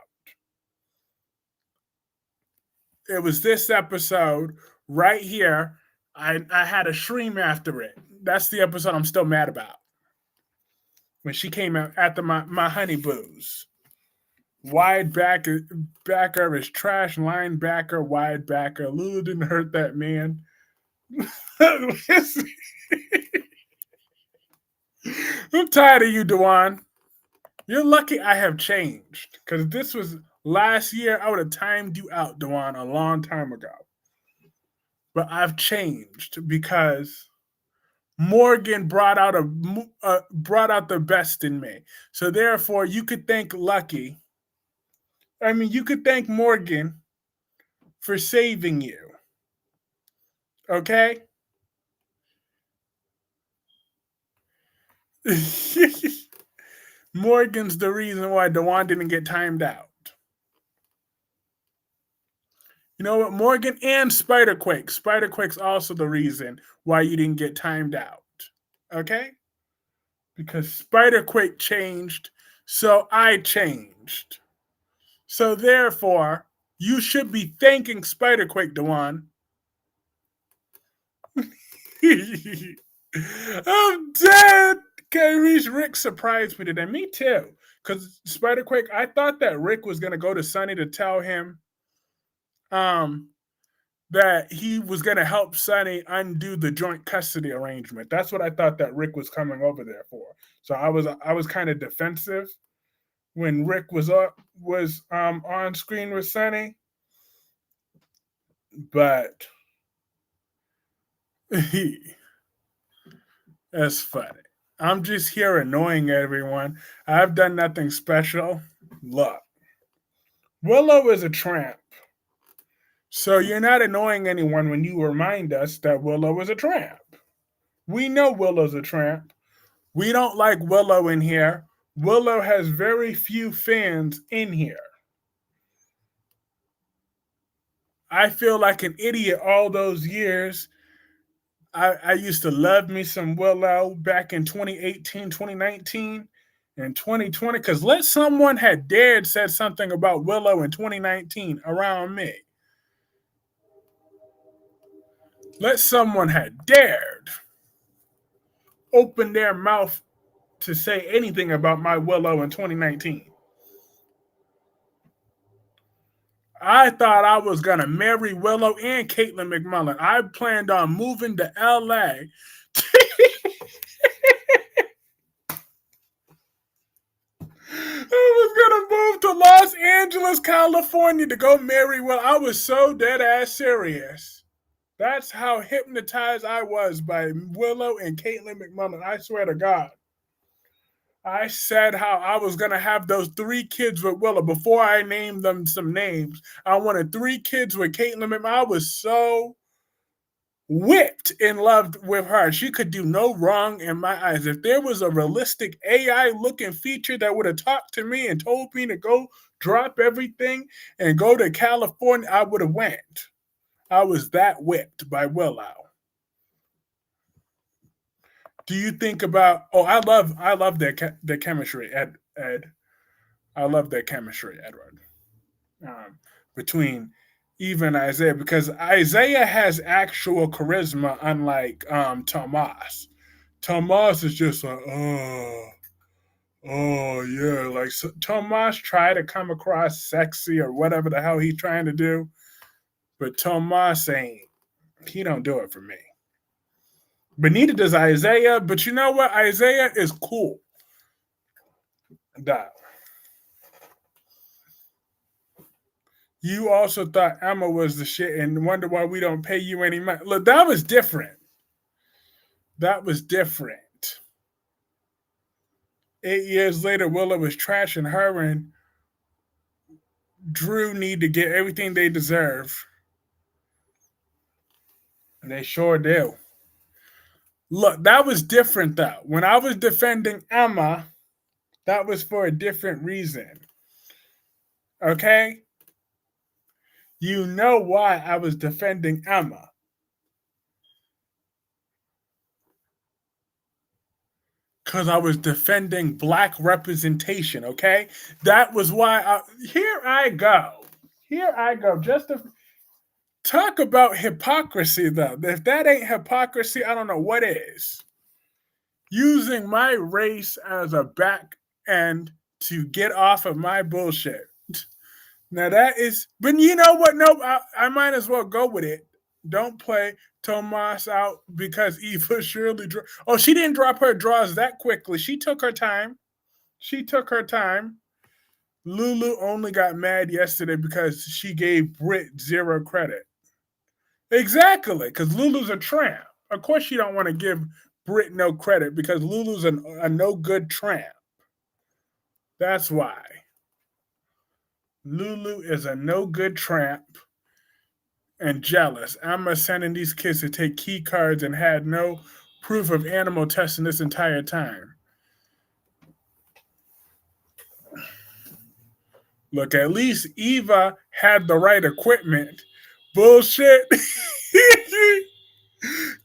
It was this episode right here. I had a stream after it. That's the episode I'm still mad about. When she came out after my honey boos. Wide backer is trash. Linebacker, wide backer. Lulu didn't hurt that man. I'm tired of you, Dewan. You're lucky I have changed. Because this was last year, I would have timed you out, Dewan, a long time ago. But I've changed because Morgan brought out the best in me. So therefore, you could thank Lucky. I mean, you could thank Morgan for saving you. Okay? Morgan's the reason why Dewan didn't get timed out. You know what? Morgan and Spiderquake. Spiderquake's also the reason why you didn't get timed out. Okay? because Spiderquake changed, so I changed. So therefore, you should be thanking Spiderquake, Dewan. I'm dead. Kyreese, Rick surprised me today. Me too. Because Spiderquake, I thought that Rick was gonna go to Sonny to tell him um that he was gonna help Sonny undo the joint custody arrangement. That's what I thought that Rick was coming over there for. So I was kind of defensive when Rick was on screen with Sonny, but that's funny. I'm just here annoying everyone. I've done nothing special. Look, Willow is a tramp. So you're not annoying anyone when you remind us that Willow is a tramp. We know Willow's a tramp. We don't like Willow in here. Willow has very few fans in here. I feel like an idiot all those years. I used to love me some Willow back in 2018, 2019, and 2020. Because let someone had dared said something about Willow in 2019 around me. Let someone had dared open their mouth to say anything about my Willow in 2019. I thought I was going to marry Willow and Caitlin McMullen. I planned on moving to LA. I was going to move to Los Angeles, California to go marry Willow. I was so dead ass serious. That's how hypnotized I was by Willow and Caitlin McMullen. I swear to God. I said how I was going to have those 3 kids with Willow before I named them some names. I wanted 3 kids with Caitlin. I was so whipped in love with her. She could do no wrong in my eyes. If there was a realistic AI looking feature that would have talked to me and told me to go drop everything and go to California, I would have went. I was that whipped by Willow. Do you think about? Oh, I love their chemistry, Ed. I love their chemistry, Edward. Between Eva and Isaiah, because Isaiah has actual charisma, unlike Tomas. Tomas is just like, oh yeah, like so, Tomas tried to come across sexy or whatever the hell he's trying to do, but Tomas ain't. He don't do it for me. But neither does Isaiah. But you know what? Isaiah is cool. That. You also thought Emma was the shit and wonder why we don't pay you any money. Look, that was different. That was different. 8 years later, Willow was trashing her, and Drew need to get everything they deserve. And they sure do. Look, that was different though. When I was defending Emma, that was for a different reason. Okay? You know why I was defending Emma. Because I was defending black representation, okay? That was why here I go. Here I go. Just to talk about hypocrisy, though. If that ain't hypocrisy, I don't know what is. Using my race as a back end to get off of my bullshit. Now that is, but you know what? No, I might as well go with it. Don't play Tomas out because Eva surely. Oh, she didn't drop her draws that quickly. She took her time. She took her time. Lulu only got mad yesterday because she gave Britt 0 credit. Exactly, because Lulu's a tramp. Of course, you don't want to give Britt no credit because Lulu's a no good tramp. That's why. Lulu is a no good tramp and jealous. Emma sending these kids to take key cards and had no proof of animal testing this entire time. Look, at least Eva had the right equipment. Bullshit.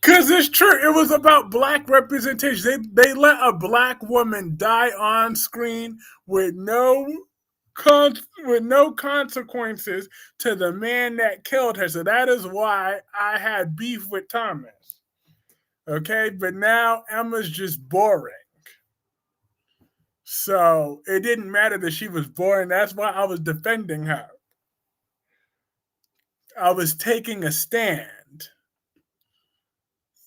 Because it's true. It was about black representation. They let a black woman die on screen with with no consequences to the man that killed her. So that is why I had beef with Thomas. Okay, but now Emma's just boring. So it didn't matter that she was boring. That's why I was defending her. I was taking a stand.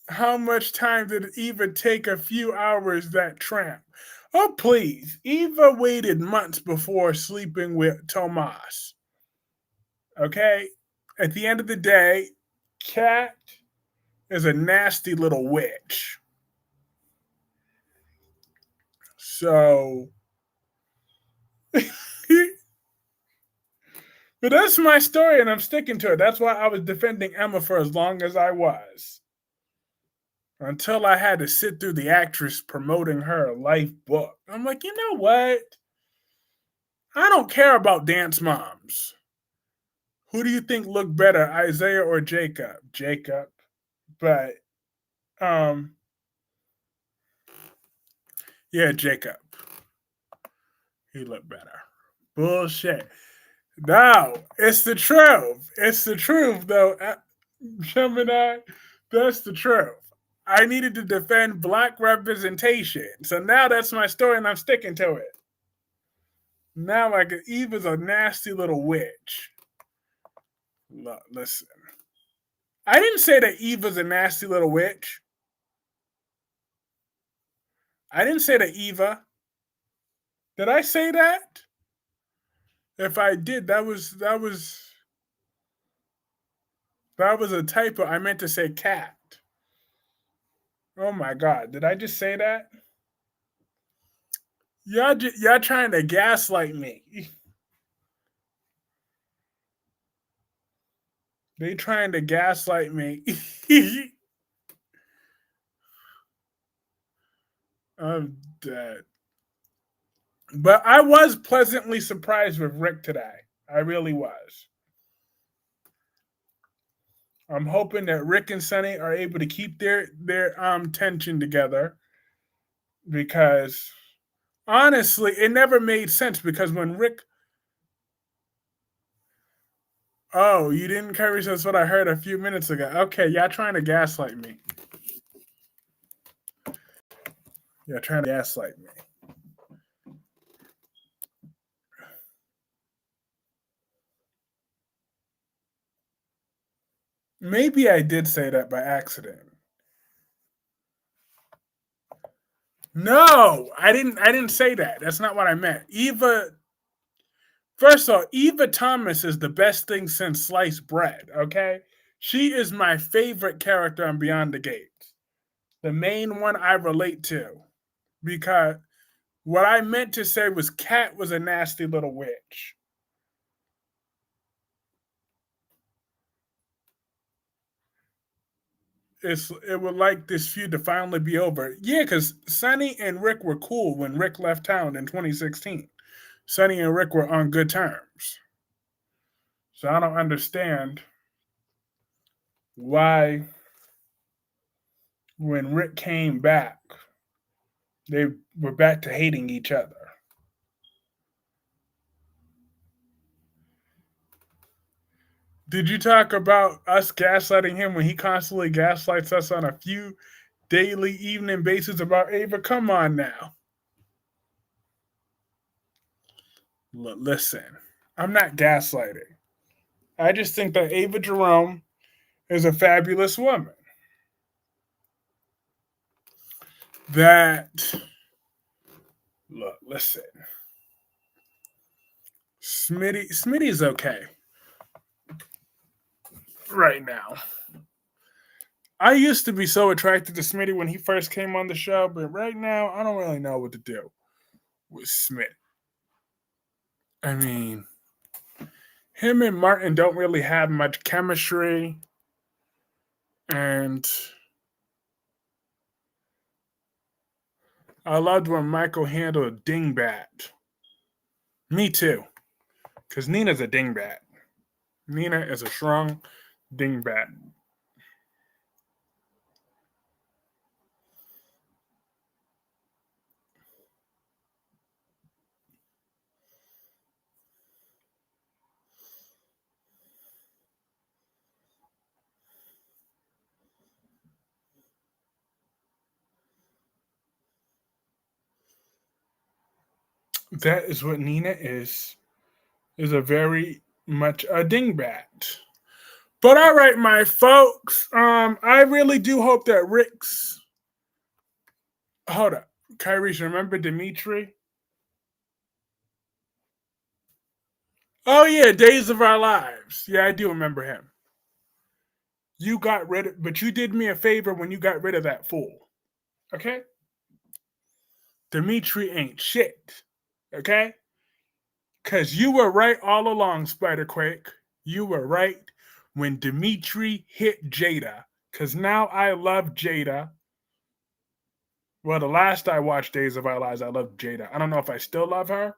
How much time did Eva take? A few hours, that tramp. Oh, please. Eva waited months before sleeping with Tomas. Okay? At the end of the day, Kat is a nasty little witch. So, but that's my story and I'm sticking to it. That's why I was defending Emma for as long as I was. Until I had to sit through the actress promoting her life book. I'm like, you know what? I don't care about dance moms. Who do you think looked better, Isaiah or Jacob? Jacob. But yeah, Jacob. He looked better. Bullshit. No, it's the truth. It's the truth, though. Gemini, that's the truth. I needed to defend black representation. So now that's my story and I'm sticking to it. Now Eve is a nasty little witch. Look, listen. I didn't say that Eve was a nasty little witch. I didn't say that Eva. Did I say that? If I did, that was a typo. I meant to say cat. Oh my god, did I just say that? Y'all trying to gaslight me. They trying to gaslight me. I'm dead. But I was pleasantly surprised with Rick today. I really was. I'm hoping that Rick and Sonny are able to keep their tension together because honestly, it never made sense because when Rick Oh, you didn't Kyreese? That's what I heard a few minutes ago. Okay, y'all trying to gaslight me. Y'all trying to gaslight me. Maybe I did say that by accident. No, I didn't say that. That's not what I meant. First of all, Eva Thomas is the best thing since sliced bread, okay? She is my favorite character on Beyond the Gates. The main one I relate to. Because what I meant to say was Kat was a nasty little witch. It would like this feud to finally be over. Yeah, because Sonny and Rick were cool when Rick left town in 2016. Sonny and Rick were on good terms. So I don't understand why when Rick came back, they were back to hating each other. Did you talk about us gaslighting him when he constantly gaslights us on a few daily evening basis about Ava? Come on now. Listen, I'm not gaslighting. I just think that Ava Jerome is a fabulous woman. That look, listen. Smitty's okay right now. I used to be so attracted to Smitty when he first came on the show, but right now I don't really know what to do with Smitty. I mean, him and Martin don't really have much chemistry, and I loved when Michael handled a dingbat. Me too, because Nina's a dingbat. Nina is a strong dingbat. That is what Nina is a very much a dingbat. But all right, my folks, I really do hope that Rick's hold up. Kyreese, remember Dimitri? Oh yeah, Days of Our Lives. Yeah, I do remember him. You got rid of, but you did me a favor when you got rid of that fool. Okay? Dimitri ain't shit. Okay? Cause you were right all along, Spiderquake. You were right when Dimitri hit Jada. Cause now I love Jada. Well, the last I watched Days of Our Lives, I loved Jada. I don't know if I still love her.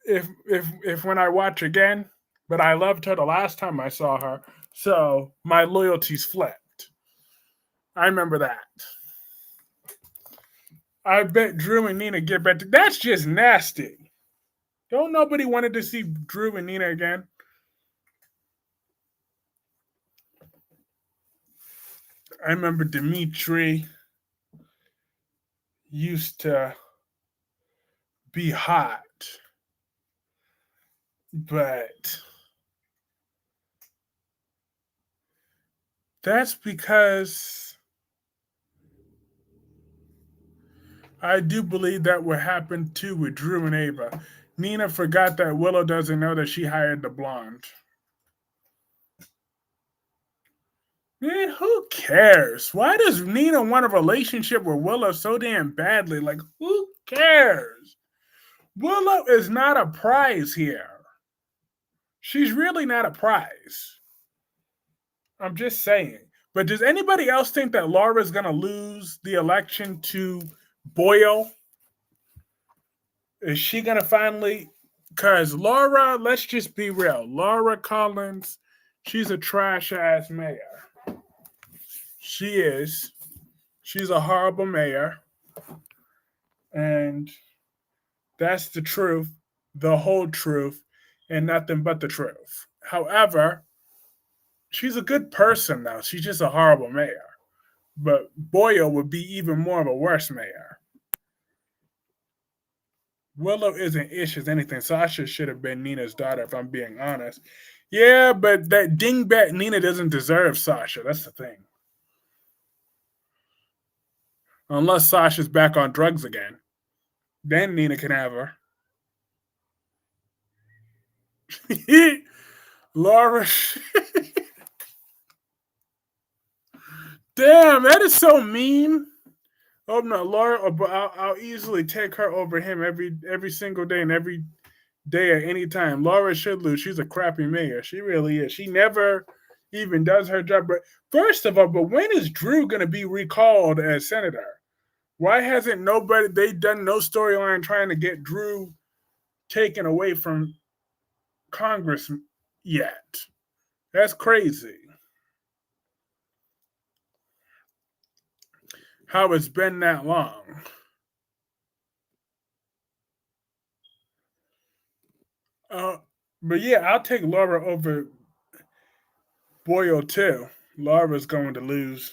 If when I watch again, but I loved her the last time I saw her. So my loyalties flipped. I remember that. I bet Drew and Nina get back. That's just nasty. Don't nobody wanted to see Drew and Nina again. I remember Dimitri used to be hot, but that's because I do believe that what happened too with Drew and Ava. Nina forgot that Willow doesn't know that she hired the blonde. Man, who cares? Why does Nina want a relationship with Willow so damn badly? Like, who cares? Willow is not a prize here. She's really not a prize. I'm just saying. But does anybody else think that Laura's going to lose the election to Boyle? Is she going to finally? Because Laura, let's just be real. Laura Collins, she's a trash ass mayor. She is. She's a horrible mayor. And that's the truth, the whole truth, and nothing but the truth. However, she's a good person, though. She's just a horrible mayor. But Boyle would be even more of a worse mayor. Willow isn't ish as anything. Sasha should have been Nina's daughter, if I'm being honest. Yeah, but that dingbat Nina doesn't deserve Sasha. That's the thing. Unless Sasha's back on drugs again. Then Nina can have her. Laura. Damn, that is so mean. Oh no, Laura. But I'll easily take her over him every single day and every day at any time. Laura should lose. She's a crappy mayor. She really is. She never even does her job. But first of all, but when is Drew going to be recalled as senator? Why hasn't nobody? They done no storyline trying to get Drew taken away from Congress yet. That's crazy. How it's been that long. Uh, but yeah, I'll take Laura over Boyle too. Laura's going to lose.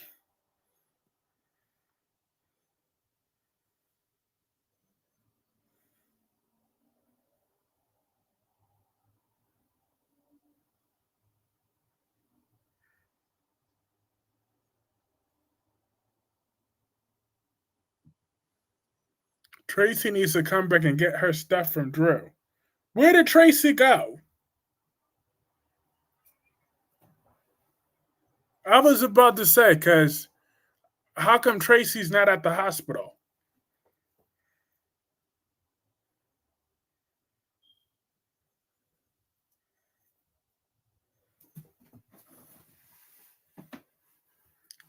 Tracy needs to come back and get her stuff from Drew. Where did Tracy go? I was about to say, because how come Tracy's not at the hospital?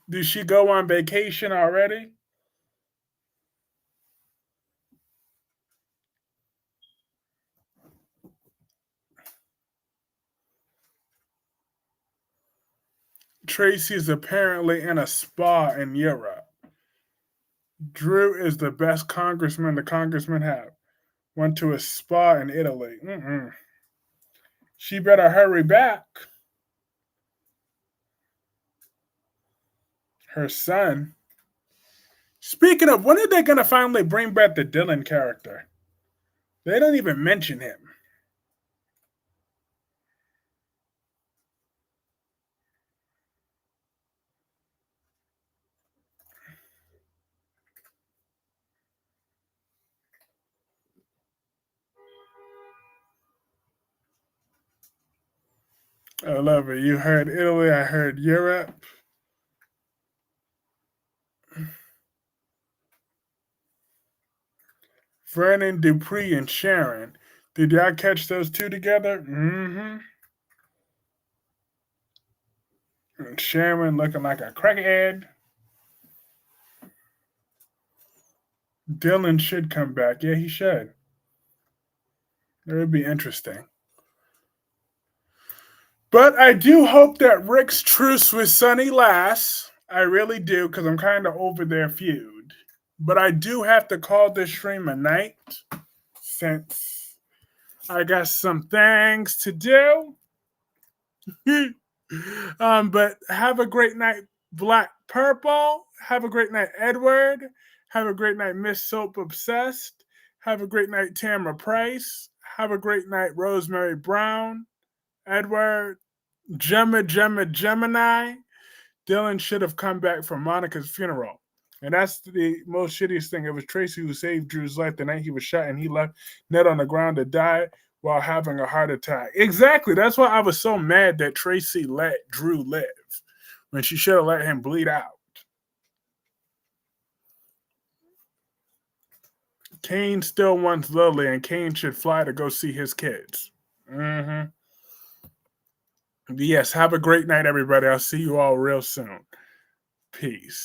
Did she go on vacation already? Tracy's apparently in a spa in Europe. Drew is the best congressman the congressmen have. Went to a spa in Italy. Mm-mm. She better hurry back. Her son. Speaking of, when are they going to finally bring back the Dylan character? They don't even mention him. I love it. You heard Italy, I heard Europe. Vernon Dupree and Sharon. Did y'all catch those two together? Mm-hmm. And Sharon looking like a crackhead. Dylan should come back. Yeah, he should. It would be interesting. But I do hope that Rick's truce with Sonny lasts. I really do, because I'm kind of over their feud. But I do have to call this stream a night since I got some things to do. But have a great night, Black Purple. Have a great night, Edward. Have a great night, Miss Soap Obsessed. Have a great night, Tamara Price. Have a great night, Rosemary Brown. Edward, Gemini. Dylan should have come back from Monica's funeral. And that's the most shittiest thing. It was Tracy who saved Drew's life the night he was shot, and he left Ned on the ground to die while having a heart attack. Exactly. That's why I was so mad that Tracy let Drew live when she should have let him bleed out. Kane still wants Lily, and Kane should fly to go see his kids. Mm-hmm. Yes, have a great night, everybody. I'll see you all real soon. Peace.